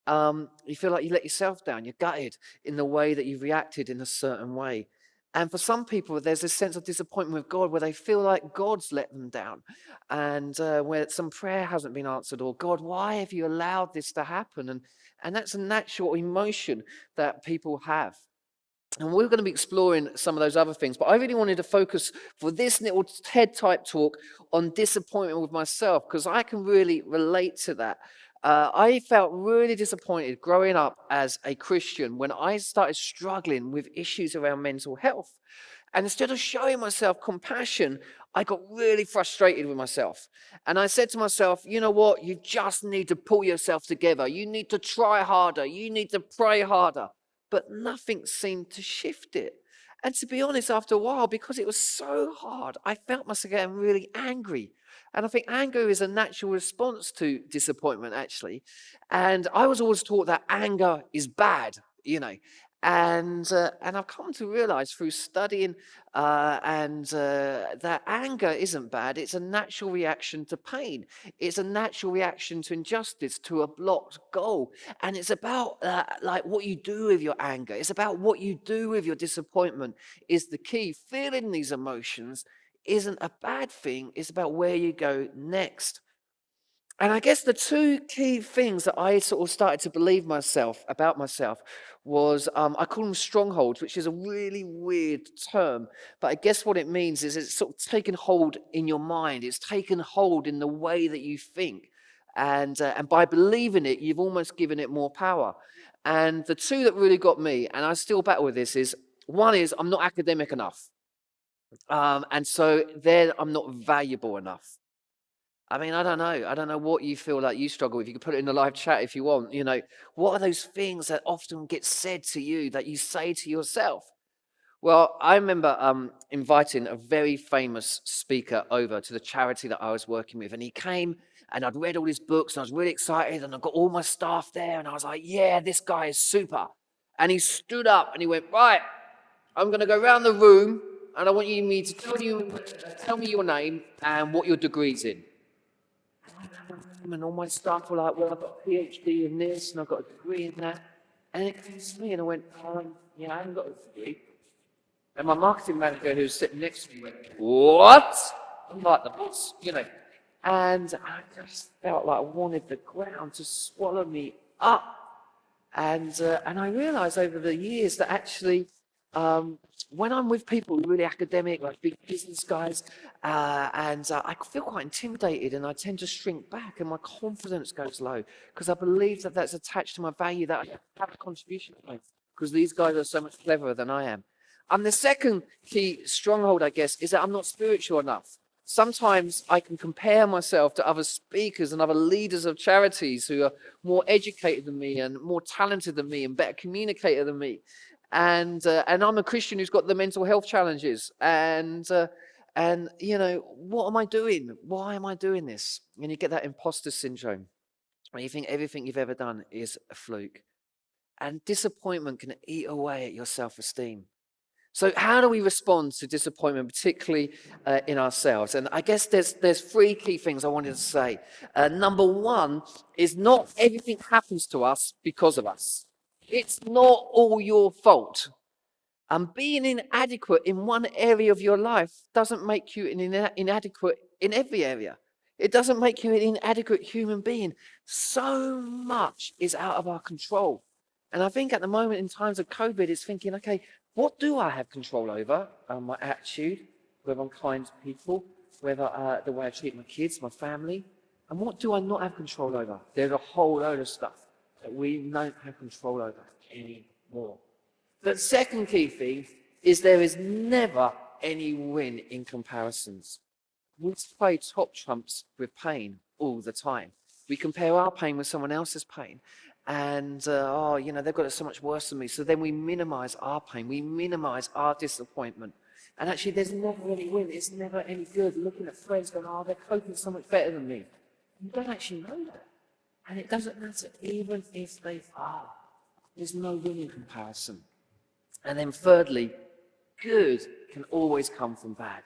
You feel like you let yourself down. You're gutted in the way that you reacted in a certain way. And for some people, there's this sense of disappointment with God, where they feel like God's let them down, and where some prayer hasn't been answered, or God, why have you allowed this to happen? And that's a natural emotion that people have. And we're going to be exploring some of those other things. But I really wanted to focus for this little TED-type talk on disappointment with myself, because I can really relate to that. I felt really disappointed growing up as a Christian when I started struggling with issues around mental health. And instead of showing myself compassion, I got really frustrated with myself. And I said to myself, you know what? You just need to pull yourself together. You need to try harder. You need to pray harder. But nothing seemed to shift it. And to be honest, after a while, because it was so hard, I felt myself getting really angry. And I think anger is a natural response to disappointment, actually. And I was always taught that anger is bad, you know. And I've come to realize through studying that anger isn't bad. It's a natural reaction to pain. It's a natural reaction to injustice, to a blocked goal. And it's about like what you do with your anger. It's about what you do with your disappointment is the key. Feeling these emotions isn't a bad thing. It's about where you go next. And I guess the two key things that I sort of started to believe about myself was, I call them strongholds, which is a really weird term. But I guess what it means is it's sort of taken hold in your mind. It's taken hold in the way that you think. And by believing it, you've almost given it more power. And the two that really got me, and I still battle with this, is one is I'm not academic enough. And so then I'm not valuable enough. I mean, I don't know. I don't know what you feel like you struggle with. You can put it in the live chat if you want. You know, what are those things that often get said to you that you say to yourself? Well, I remember inviting a very famous speaker over to the charity that I was working with. And he came and I'd read all his books and I was really excited and I got all my staff there. And I was like, yeah, this guy is super. And he stood up and he went, right, I'm going to go around the room and I want me to tell me your name and what your degree's in. And all my staff were like, well, I've got a PhD in this and I've got a degree in that. And it came to me and I went, yeah, I haven't got a degree. And my marketing manager who was sitting next to me went, what? I'm like the boss, you know. And I just felt like I wanted the ground to swallow me up. And I realized over the years that actually, when I'm with people really academic, like big business guys, I feel quite intimidated and I tend to shrink back and my confidence goes low because I believe that that's attached to my value that I have a contribution to make because these guys are so much cleverer than I am. And the second key stronghold, I guess, is that I'm not spiritual enough. Sometimes I can compare myself to other speakers and other leaders of charities who are more educated than me and more talented than me and better communicator than me. And I'm a Christian who's got the mental health challenges. And you know, what am I doing? Why am I doing this? And you get that imposter syndrome when you think everything you've ever done is a fluke. And disappointment can eat away at your self-esteem. So how do we respond to disappointment, particularly in ourselves? And I guess there's three key things I wanted to say. Number one is not everything happens to us because of us. It's not all your fault. And being inadequate in one area of your life doesn't make you inadequate in every area. It doesn't make you an inadequate human being. So much is out of our control. And I think at the moment in times of COVID, it's thinking, okay, what do I have control over? My attitude, whether I'm kind to people, whether the way I treat my kids, my family. And what do I not have control over? There's a whole load of stuff that we don't have control over anymore. The second key thing is there is never any win in comparisons. We play top trumps with pain all the time. We compare our pain with someone else's pain. And, you know, they've got it so much worse than me. So then we minimize our pain. We minimize our disappointment. And actually, there's never any win. It's never any good looking at friends going, oh, they're coping so much better than me. You don't actually know that. And it doesn't matter even if they are. There's no win in comparison. And then thirdly, good can always come from bad.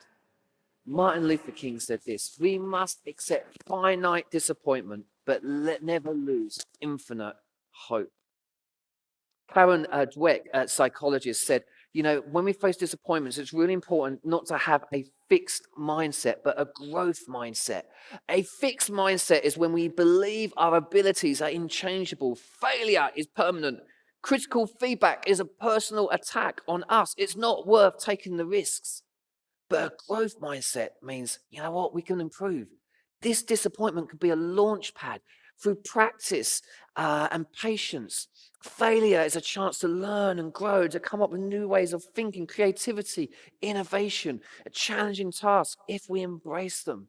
Martin Luther King said this, we must accept finite disappointment, but never lose infinite hope. Karen Dweck, a psychologist, said, you know, when we face disappointments, it's really important not to have a fixed mindset, but a growth mindset. A fixed mindset is when we believe our abilities are unchangeable. Failure is permanent. Critical feedback is a personal attack on us. It's not worth taking the risks. But a growth mindset means, you know what, we can improve. This disappointment could be a launch pad through practice and patience. Failure is a chance to learn and grow, to come up with new ways of thinking, creativity, innovation, a challenging task if we embrace them.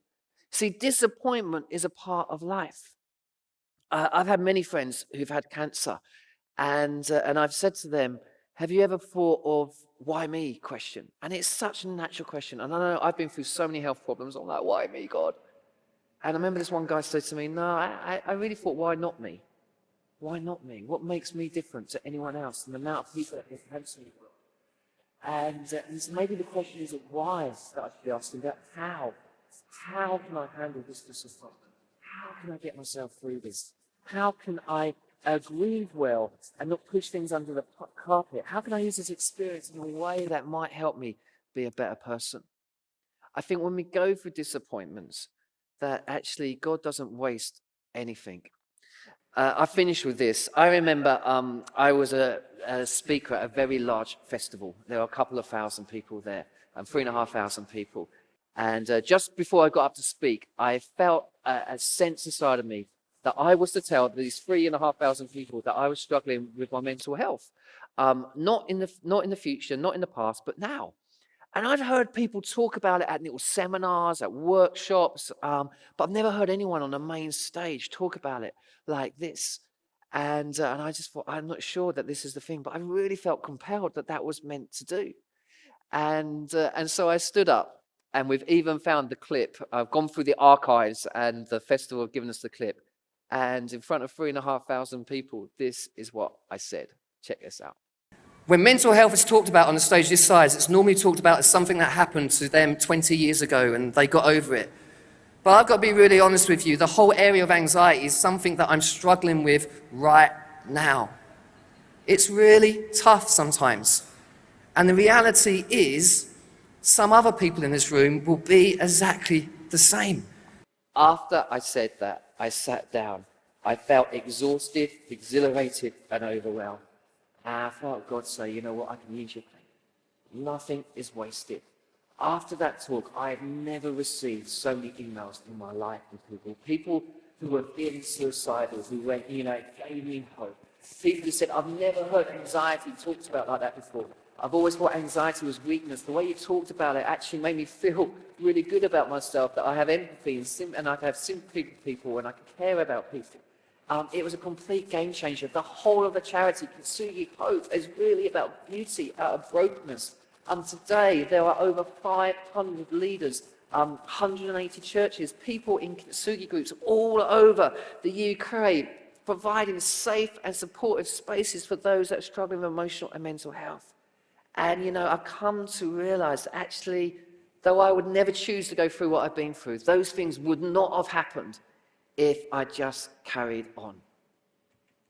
See, disappointment is a part of life. I've had many friends who've had cancer, and I've said to them, have you ever thought of why me question? And it's such a natural question. And I know I've been through so many health problems. I'm like, why me, God? And I remember this one guy said to me, no, I really thought, why not me? Why not me? What makes me different to anyone else? And the amount of people that have cancer. And so maybe the question isn't why that I should be asking, but how? How can I handle this disappointment? How can I get myself through this? How can I grieve well and not push things under the carpet? How can I use this experience in a way that might help me be a better person? I think when we go through disappointments, that actually God doesn't waste anything. I finish with this. I remember I was a speaker at a very large festival. There were a couple of thousand people there, 3,500 people. And just before I got up to speak, I felt a sense inside of me that I was to tell these 3,500 people that I was struggling with my mental health. Not in the future, not in the past, but now. And I'd heard people talk about it at little seminars, at workshops, but I've never heard anyone on the main stage talk about it like this. And I just thought, I'm not sure that this is the thing, but I really felt compelled that that was meant to do. And so I stood up, and we've even found the clip. I've gone through the archives, and the festival have given us the clip. And in front of 3,500 people, this is what I said. Check this out. When mental health is talked about on a stage this size, it's normally talked about as something that happened to them 20 years ago and they got over it. But I've got to be really honest with you, the whole area of anxiety is something that I'm struggling with right now. It's really tough sometimes. And the reality is, some other people in this room will be exactly the same. After I said that, I sat down. I felt exhausted, exhilarated, and overwhelmed. And I felt God say, you know what, I can use your pain. Nothing is wasted. After that talk, I have never received so many emails in my life from people who were feeling suicidal, who went, you know, it gave me hope. People who said, I've never heard anxiety talked about like that before. I've always thought anxiety was weakness. The way you talked about it actually made me feel really good about myself, that I have empathy and I have sympathy for people and I can care about people. It was a complete game changer. The whole of the charity, Kintsugi Hope, is really about beauty out of brokenness. Today, there are over 500 leaders, 180 churches, people in Kintsugi groups all over the UK, providing safe and supportive spaces for those that are struggling with emotional and mental health. And, you know, I've come to realize that actually, though I would never choose to go through what I've been through, those things would not have happened if I just carried on.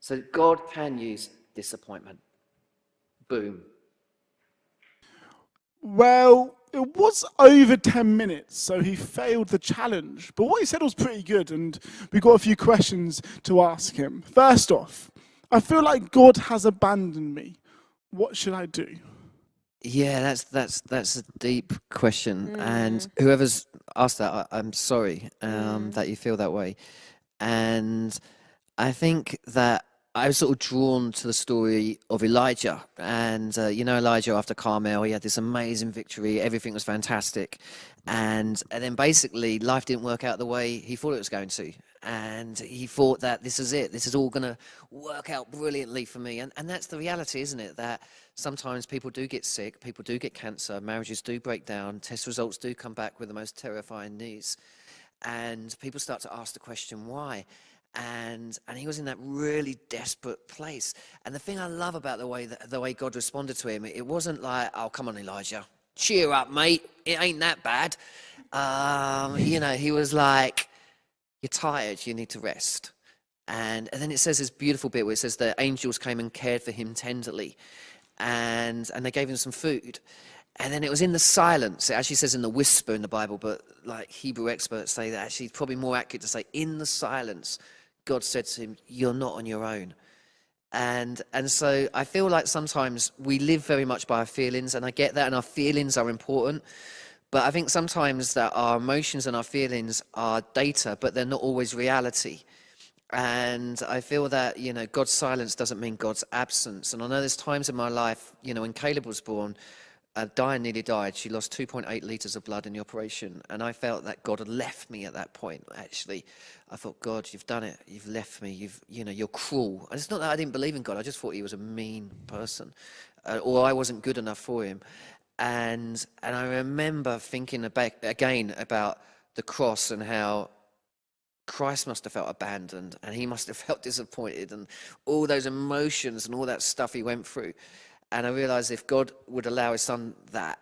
So God can use disappointment. Boom. Well, it was over 10 minutes, so he failed the challenge. But what he said was pretty good, and we got a few questions to ask him. First off, I feel like God has abandoned me. What should I do? Yeah, that's a deep question, and whoever's asked that, I'm sorry that you feel that way. And I think that I was sort of drawn to the story of Elijah, and you know, Elijah after Carmel, he had this amazing victory. Everything was fantastic, and then basically life didn't work out the way he thought it was going to. And he thought that this is it. This is all going to work out brilliantly for me. And that's the reality, isn't it? That sometimes people do get sick, people do get cancer, marriages do break down, test results do come back with the most terrifying news. And people start to ask the question, why? And he was in that really desperate place. And the thing I love about the way God responded to him, it wasn't like, oh, come on, Elijah, cheer up, mate. It ain't that bad. You know, he was like, you're tired, you need to rest. And then it says this beautiful bit where it says the angels came and cared for him tenderly. And they gave him some food. And then it was in the silence. It actually says in the whisper in the Bible, but like Hebrew experts say that actually it's probably more accurate to say in the silence, God said to him, you're not on your own. And so I feel like sometimes we live very much by our feelings, and I get that, and our feelings are important. But I think sometimes that our emotions and our feelings are data, but they're not always reality. And I feel that, you know, God's silence doesn't mean God's absence. And I know there's times in my life, you know, when Caleb was born, Diane nearly died. She lost 2.8 litres of blood in the operation. And I felt that God had left me at that point, actually. I thought, God, you've done it. You've left me. You're cruel. And it's not that I didn't believe in God. I just thought he was a mean person. Or I wasn't good enough for him. And I remember thinking again about the cross and how Christ must have felt abandoned, and he must have felt disappointed, and all those emotions and all that stuff he went through. And I realized if God would allow his son that,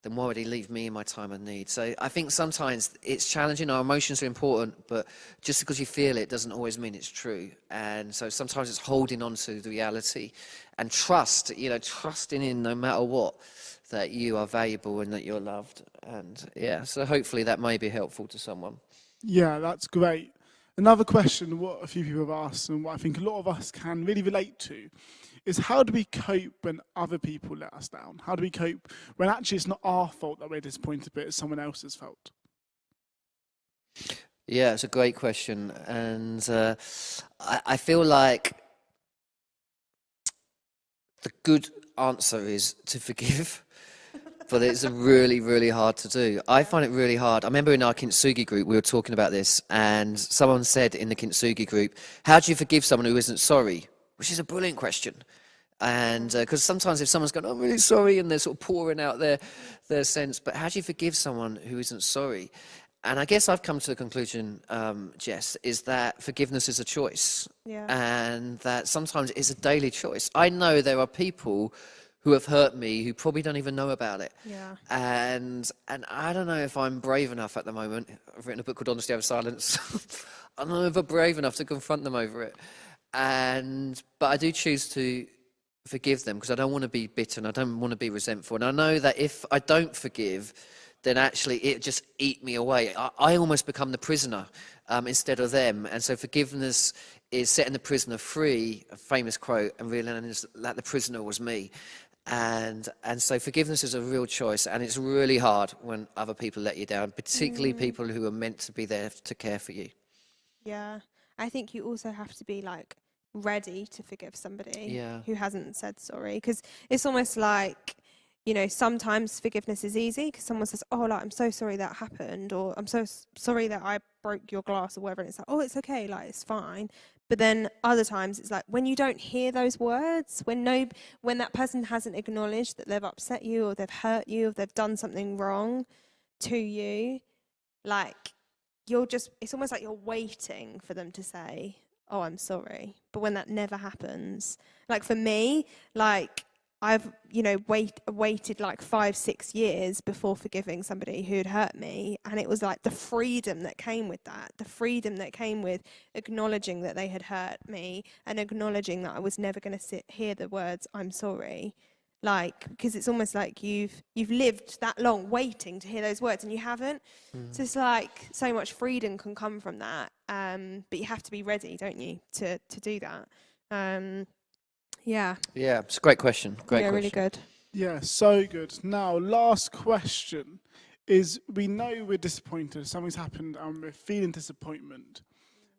then why would he leave me in my time of need? So I think sometimes it's challenging. Our emotions are important, but just because you feel it doesn't always mean it's true. And so sometimes it's holding on to the reality and trusting in no matter what, that you are valuable and that you're loved. And yeah, so hopefully that may be helpful to someone. Yeah, that's great. Another question, what a few people have asked, and what I think a lot of us can really relate to, is how do we cope when other people let us down? How do we cope when actually it's not our fault that we're disappointed, but it's someone else's fault? Yeah, it's a great question. And I feel like the good answer is to forgive. But it's really, really hard to do. I find it really hard. I remember in our Kintsugi group, we were talking about this, and someone said in the Kintsugi group, how do you forgive someone who isn't sorry? Which is a brilliant question. And because sometimes if someone's going, I'm really sorry, and they're sort of pouring out their sense, but how do you forgive someone who isn't sorry? And I guess I've come to the conclusion, Jess, is that forgiveness is a choice. Yeah. And that sometimes it's a daily choice. I know there are people who have hurt me, who probably don't even know about it. Yeah. And I don't know if I'm brave enough at the moment. I've written a book called Honesty Over Silence. I don't know if I'm brave enough to confront them over it. But I do choose to forgive them because I don't want to be bitter and I don't want to be resentful. And I know that if I don't forgive, then actually it just eat me away. I almost become the prisoner instead of them. And so forgiveness is setting the prisoner free, a famous quote, and realizing that the prisoner was me. And so forgiveness is a real choice, and it's really hard when other people let you down, particularly people who are meant to be there to care for you. Yeah, I think you also have to be like ready to forgive somebody who hasn't said sorry, because it's almost like, you know, sometimes forgiveness is easy because someone says, oh, like, I'm so sorry that happened, or I'm so sorry that I broke your glass or whatever, and it's like, oh, it's okay, like, it's fine. But then other times it's like when you don't hear those words, when that person hasn't acknowledged that they've upset you or they've hurt you or they've done something wrong to you, like it's almost like you're waiting for them to say, oh, I'm sorry. But when that never happens, like for me, like I've, you know, waited like 5-6 years before forgiving somebody who'd hurt me. And it was like the freedom that came with that, the freedom that came with acknowledging that they had hurt me and acknowledging that I was never going to hear the words, I'm sorry. Like, because it's almost like you've lived that long waiting to hear those words and you haven't. So it's like so much freedom can come from that. But you have to be ready, don't you, to do that. Yeah. Yeah, it's a great question. Great question. Really good. Yeah, so good. Now, last question is, we know we're disappointed, something's happened and we're feeling disappointment.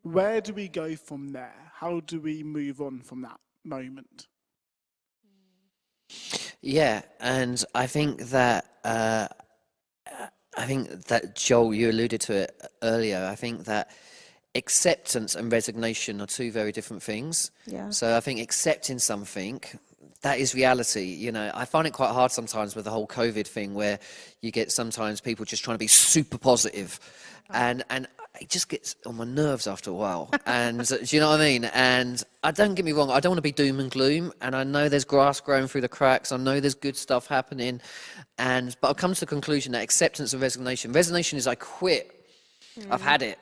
Where do we go from there? How do we move on from that moment? Yeah, and I think that Joel, you alluded to it earlier. I think that acceptance and resignation are two very different things. Yeah. So I think accepting something, that is reality. You know, I find it quite hard sometimes with the whole COVID thing where you get sometimes people just trying to be super positive, and it just gets on my nerves after a while. And do you know what I mean? And don't get me wrong, I don't want to be doom and gloom, and I know there's grass growing through the cracks. I know there's good stuff happening, but I've come to the conclusion that acceptance and resignation is I quit. I've had it.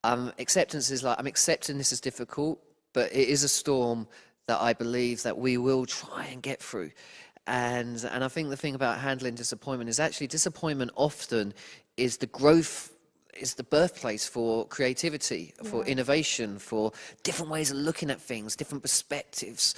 Acceptance is like, I'm accepting this is difficult, but it is a storm that I believe that we will try and get through. And I think the thing about handling disappointment is actually disappointment often is the growth. is the birthplace for creativity, for Yeah. innovation, for different ways of looking at things, different perspectives.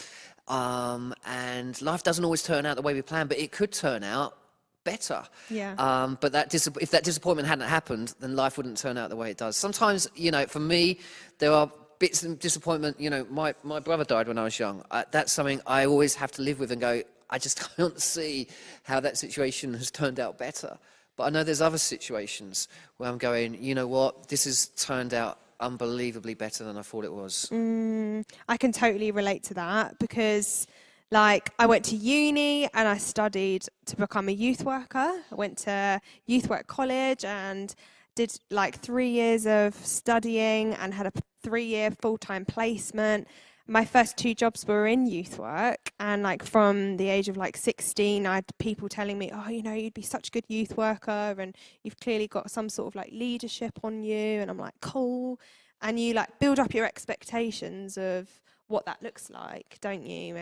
And life doesn't always turn out the way we plan, but it could turn out better. Yeah. But if that disappointment hadn't happened, then life wouldn't turn out the way it does. Sometimes, you know, for me, there are bits of disappointment. You know, my brother died when I was young. That's something I always have to live with and go, I just can't see how that situation has turned out better. But I know there's other situations where I'm going, you know what, this has turned out unbelievably better than I thought it was. I can totally relate to that because, like, I went to uni and I studied to become a youth worker. I went to Youth Work College and did like 3 years of studying and had a 3-year full-time placement. My first 2 jobs were in youth work, and like from the age of like 16, I had people telling me, oh, you know, you'd be such a good youth worker and you've clearly got some sort of like leadership on you. And I'm like, cool. And you like build up your expectations of what that looks like, don't you?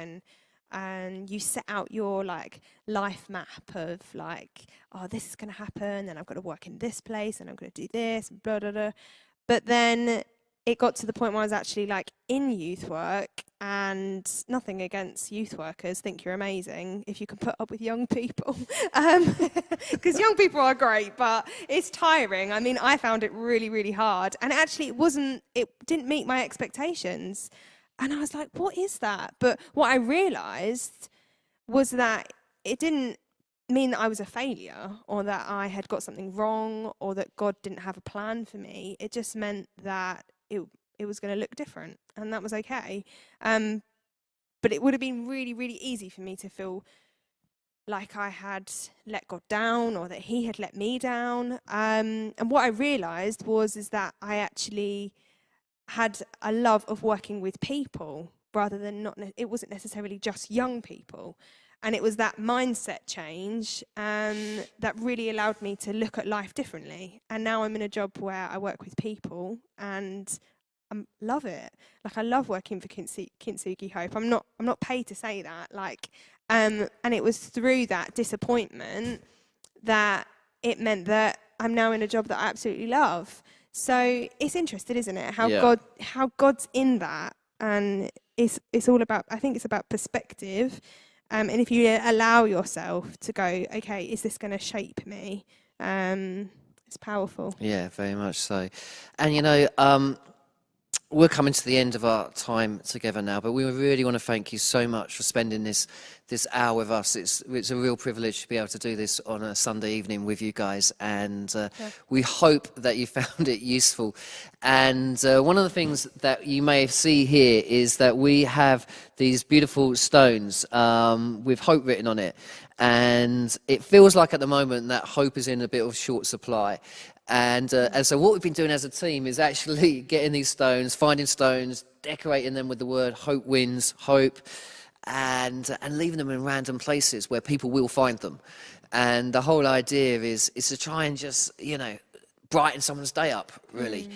And you set out your like life map of like, oh, this is going to happen, and I've got to work in this place, and I'm going to do this, and blah, blah, blah. But then it got to the point where I was actually like in youth work, and nothing against youth workers, think you're amazing if you can put up with young people, because young people are great, but it's tiring. I mean, I found it really, really hard, and actually it didn't meet my expectations. And I was like, what is that? But what I realized was that it didn't mean that I was a failure or that I had got something wrong or that God didn't have a plan for me. It just meant that it was going to look different, and that was okay. But it would have been really, really easy for me to feel like I had let God down or that he had let me down. And what I realized is that I actually had a love of working with people rather than it wasn't necessarily just young people. And it was that mindset change that really allowed me to look at life differently. And now I'm in a job where I work with people and I love it. Like, I love working for Kintsugi Hope. I'm not paid to say that. Like, and it was through that disappointment that it meant that I'm now in a job that I absolutely love. So it's interesting, isn't it? How God's in that, and it's all about. I think it's about perspective, and if you allow yourself to go, okay, is this going to shape me? It's powerful. Yeah, very much so. And you know, we're coming to the end of our time together now, but we really want to thank you so much for spending this hour with us. It's a real privilege to be able to do this on a Sunday evening with you guys, and we hope that you found it useful. And one of the things that you may see here is that we have these beautiful stones with hope written on it, and it feels like at the moment that hope is in a bit of short supply. And so what we've been doing as a team is actually getting these stones, finding stones, decorating them with the word hope wins, hope, and leaving them in random places where people will find them. And the whole idea is to try and just, you know, brighten someone's day up, really.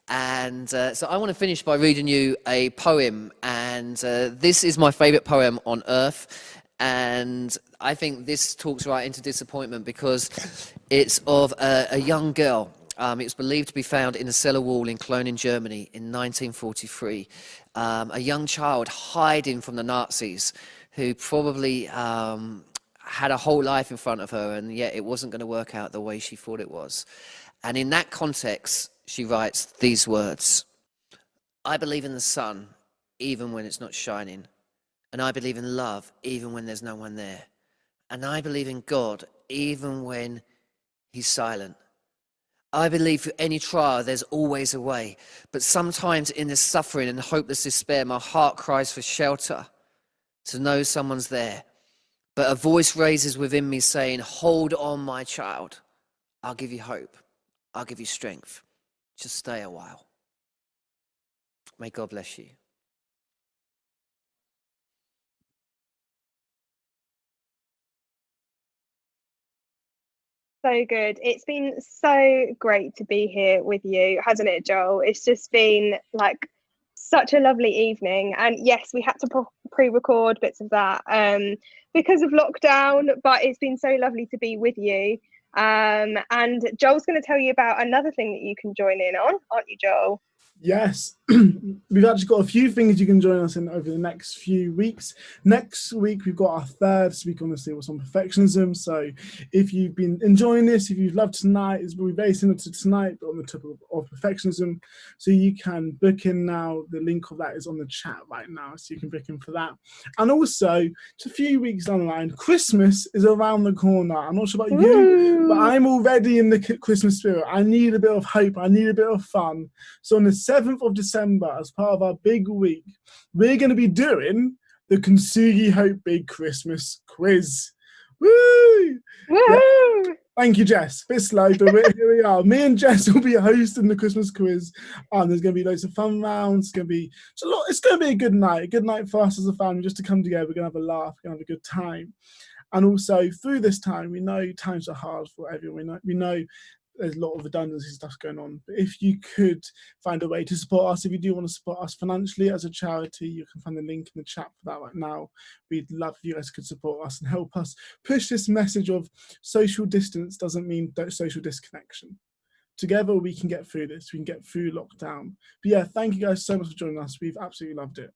And so I want to finish by reading you a poem. And this is my favourite poem on earth. And I think this talks right into disappointment because it's of a young girl. It was believed to be found in a cellar wall in Cologne in Germany in 1943. A young child hiding from the Nazis who probably had a whole life in front of her, and yet it wasn't going to work out the way she thought it was. And in that context, she writes these words: I believe in the sun, even when it's not shining. And I believe in love, even when there's no one there. And I believe in God, even when he's silent. I believe for any trial, there's always a way. But sometimes in this suffering and hopeless despair, my heart cries for shelter, to know someone's there. But a voice raises within me saying, hold on, my child. I'll give you hope. I'll give you strength. Just stay a while. May God bless you. So good. It's been so great to be here with you, hasn't it, Joel? It's just been like such a lovely evening. And yes, we had to pre-record bits of that because of lockdown, but it's been so lovely to be with you. And Joel's going to tell you about another thing that you can join in on, aren't you, Joel? Yes, we've actually got a few things you can join us in over the next few weeks. Next week, we've got our third speak on the series on perfectionism. So if you've been enjoying this, if you've loved tonight, it's going to be very similar to tonight, but on the topic of perfectionism. So you can book in now. The link of that is on the chat right now, so you can book in for that. And also, just a few weeks down the line, Christmas is around the corner. I'm not sure about you, but I'm already in the Christmas spirit. I need a bit of hope. I need a bit of fun. So on the 7th of December, as part of our big week, we're going to be doing the Kintsugi Hope Big Christmas Quiz. Woo! Woo! Yeah. Thank you, Jess. A bit slow, but here we are. Me and Jess will be hosting the Christmas quiz. There's going to be loads of fun rounds. It's going to be a good night for us as a family, just to come together. We're going to have a laugh. We're going to have a good time. And also, through this time, we know times are hard for everyone. We know there's a lot of redundancy stuff going on. But if you could find a way to support us, if you do want to support us financially as a charity, you can find the link in the chat for that right now. We'd love if you guys could support us and help us push this message of social distance doesn't mean social disconnection. Together we can get through this. We can get through lockdown. But yeah, thank you guys so much for joining us. We've absolutely loved it.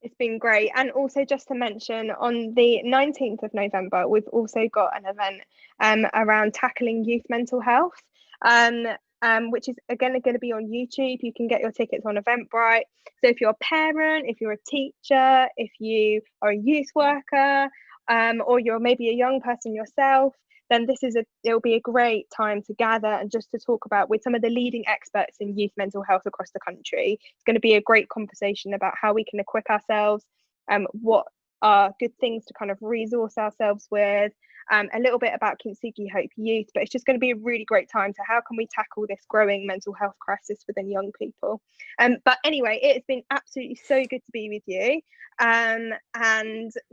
It's been great. And also just to mention, on the 19th of November, we've also got an event around tackling youth mental health, which is again going to be on YouTube. You can get your tickets on Eventbrite. So if you're a parent, if you're a teacher, if you are a youth worker, or you're maybe a young person yourself, then it'll be a great time to gather and just to talk about with some of the leading experts in youth mental health across the country. It's going to be a great conversation about how we can equip ourselves, what are good things to kind of resource ourselves with, a little bit about Kintsugi Hope Youth, but it's just going to be a really great time to how can we tackle this growing mental health crisis within young people. But anyway, it's been absolutely so good to be with you, and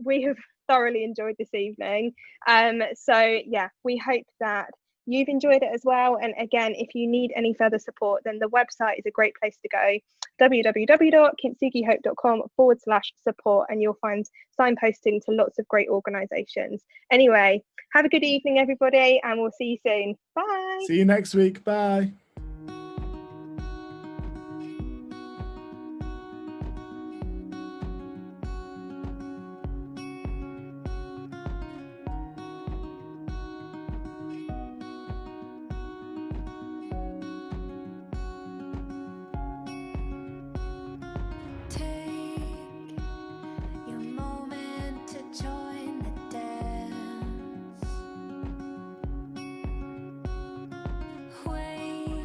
we have thoroughly enjoyed this evening. So yeah, we hope that you've enjoyed it as well. And again, if you need any further support, then the website is a great place to go, www.kintsugihope.com/support, and you'll find signposting to lots of great organisations. Anyway, have a good evening, everybody, and we'll see you soon. Bye. See you next week. Bye. Wait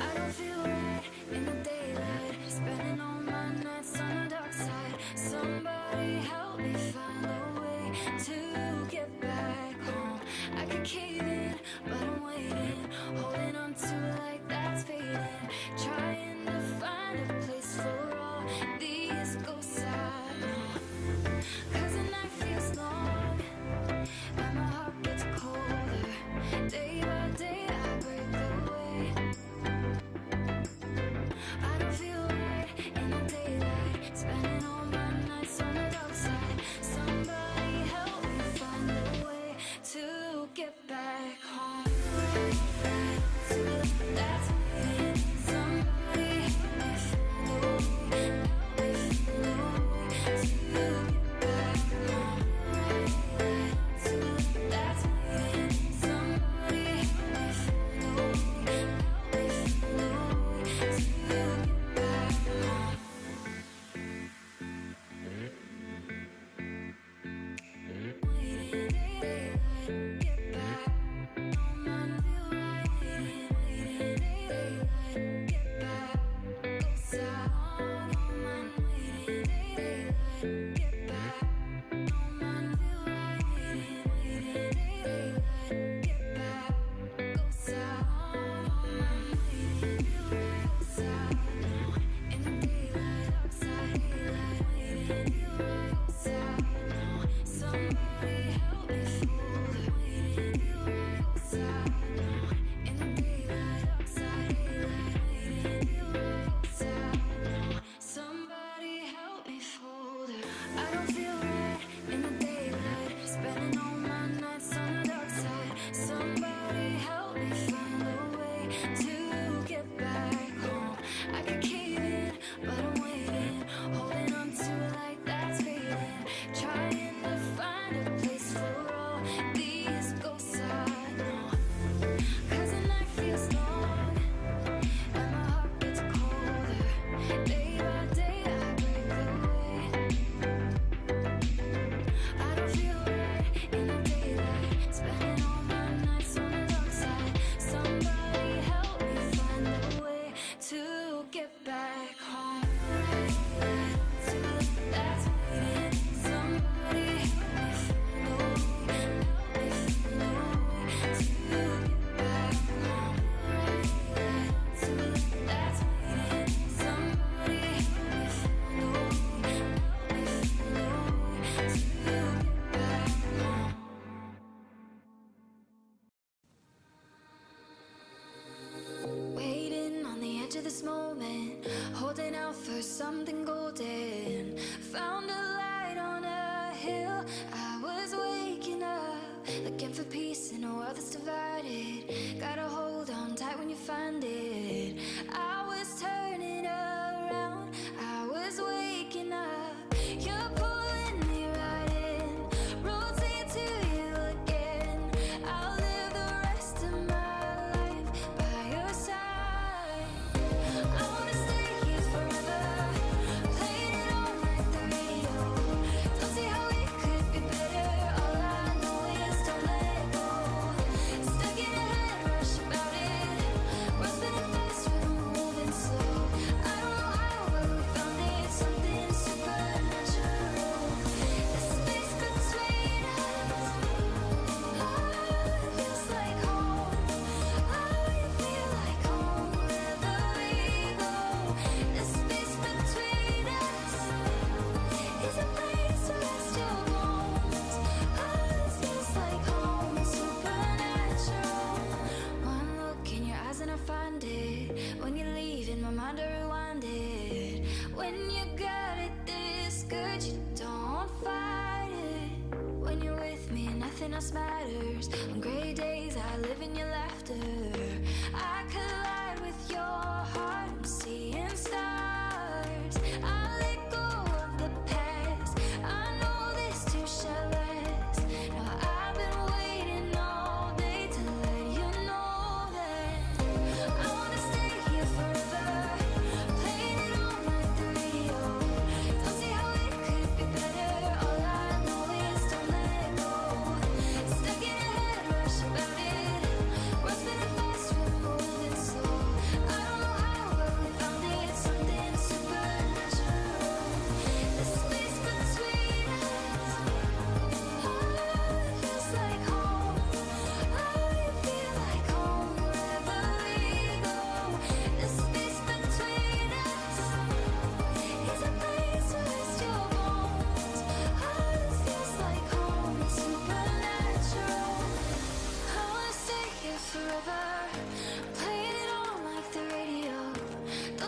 I don't feel right in the daylight, spending all my nights on the dark side. Somebody help me find a way to get back home. I could cave in, but I'm waiting, holding on to like that's fading, trying to find a place for all these ghosts I know. 'Cause the night feels long and my heart gets colder. Day by day I break away. I don't feel right in the daylight, spending all my nights on the dark side. Somebody help me find a way to get back home. That's it. Somebody help me find a way, help me find a way to get back home. That's it. Somebody help me find a way, help me find a way to get back home. Somebody help me fold her. I don't feel right in the daylight, spending all my nights on the dark side. Somebody help me find a way to get back home. I could cave in, but I'm waiting, holding on to like that's fading, trying to find a place for all these ghosts I know. 'Cause the night feels long and my heart gets colder. Day by day I break away. I don't feel right in the daylight, spending all my nights on the dark side. Somebody help me find a way to get back home. That's it. Somebody help me find a way, help me find a way to get back home. That's it. Somebody help me find a way, help me find a way to get back home. Waiting on the edge of this moment, holding out for something golden. Found a light on a hill. I was waking up, looking for peace in a world that's divided. Gotta hold on tight when you find it. I was turning around, I was waking up. You're pulling me right in, rotate to you again. I'll live the rest of my life by your side. I wanna stay here forever, playing it all like the radio. Don't see how it could be better. All I know is don't let go. Stuck in a head rush about it. We're spinning fast, we're moving slow. I don't know how, but we found it. Something supernatural. The space between us, oh, it feels like home. Oh, you feel like home wherever we go. The space between us is a place to rest your bones. Oh, it feels like home, supernatural. One look in your eyes and I find it. When you leave in my mind I rewind it. When you got it this good, you don't fight it. When you're with me, nothing else matters. On gray days, I live in your laughter. I collide with your heart, I'm seeing stars. I let go of the past. I know this too shall last. Now I've been waiting all day to let you know that I wanna stay here forever, playing it all like the radio. Don't see how it could be better. All I know is don't let go. Stuck in a head rush about it. We're spinning fast,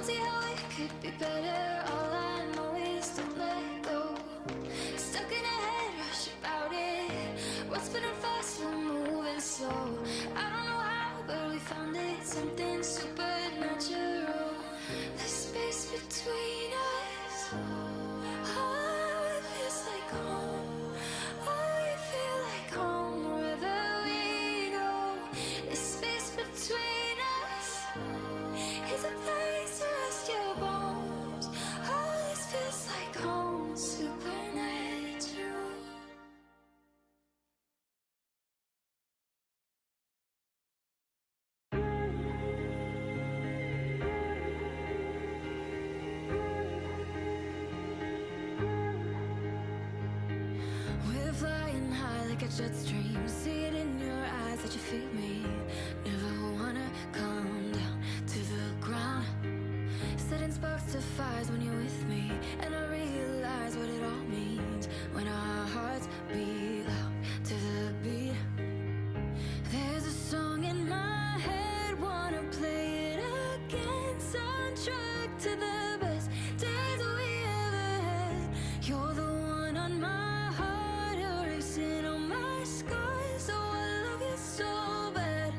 Don't see how it could be better. All I know is don't let go. Stuck in a head rush about it. What's spinning fast, we're moving slow. I don't know how, but we found it. Something supernatural. The space between us. Oh, it feels like home. Oh, you feel like home wherever we go. The space between us is a place to rest your bones. Oh, this feels like home, supernatural. We're flying high like a jet stream. See it in your eyes that you feel me. Never wanna come down to the ground. Setting sparks to fires when you're with me. And I realize what it all means when our hearts beat loud to the beat. There's a song in my head, wanna play it again. Soundtrack to the best days we ever had. You're the one on my heart, erasing all my scars. Oh, I love you so bad.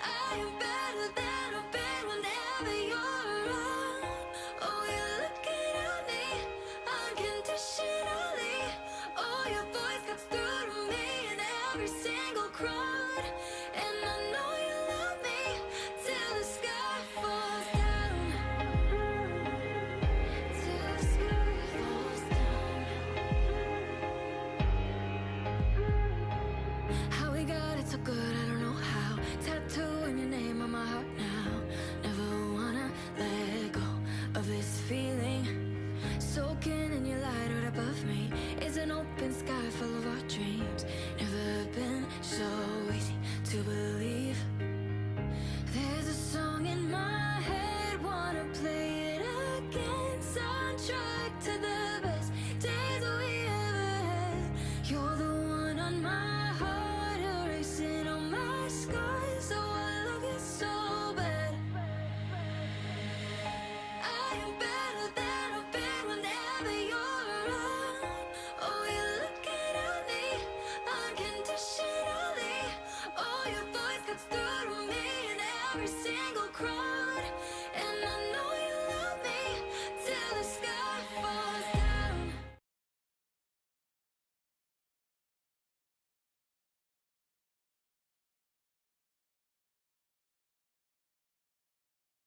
I am better than I've been whenever you're around. Oh, you're looking at me unconditionally. Oh, your voice cuts through to me in every single crowd. And I know you love me till the sky falls down. Till the sky falls down. How we got it so good, I don't know how. Tattooing your name on my heart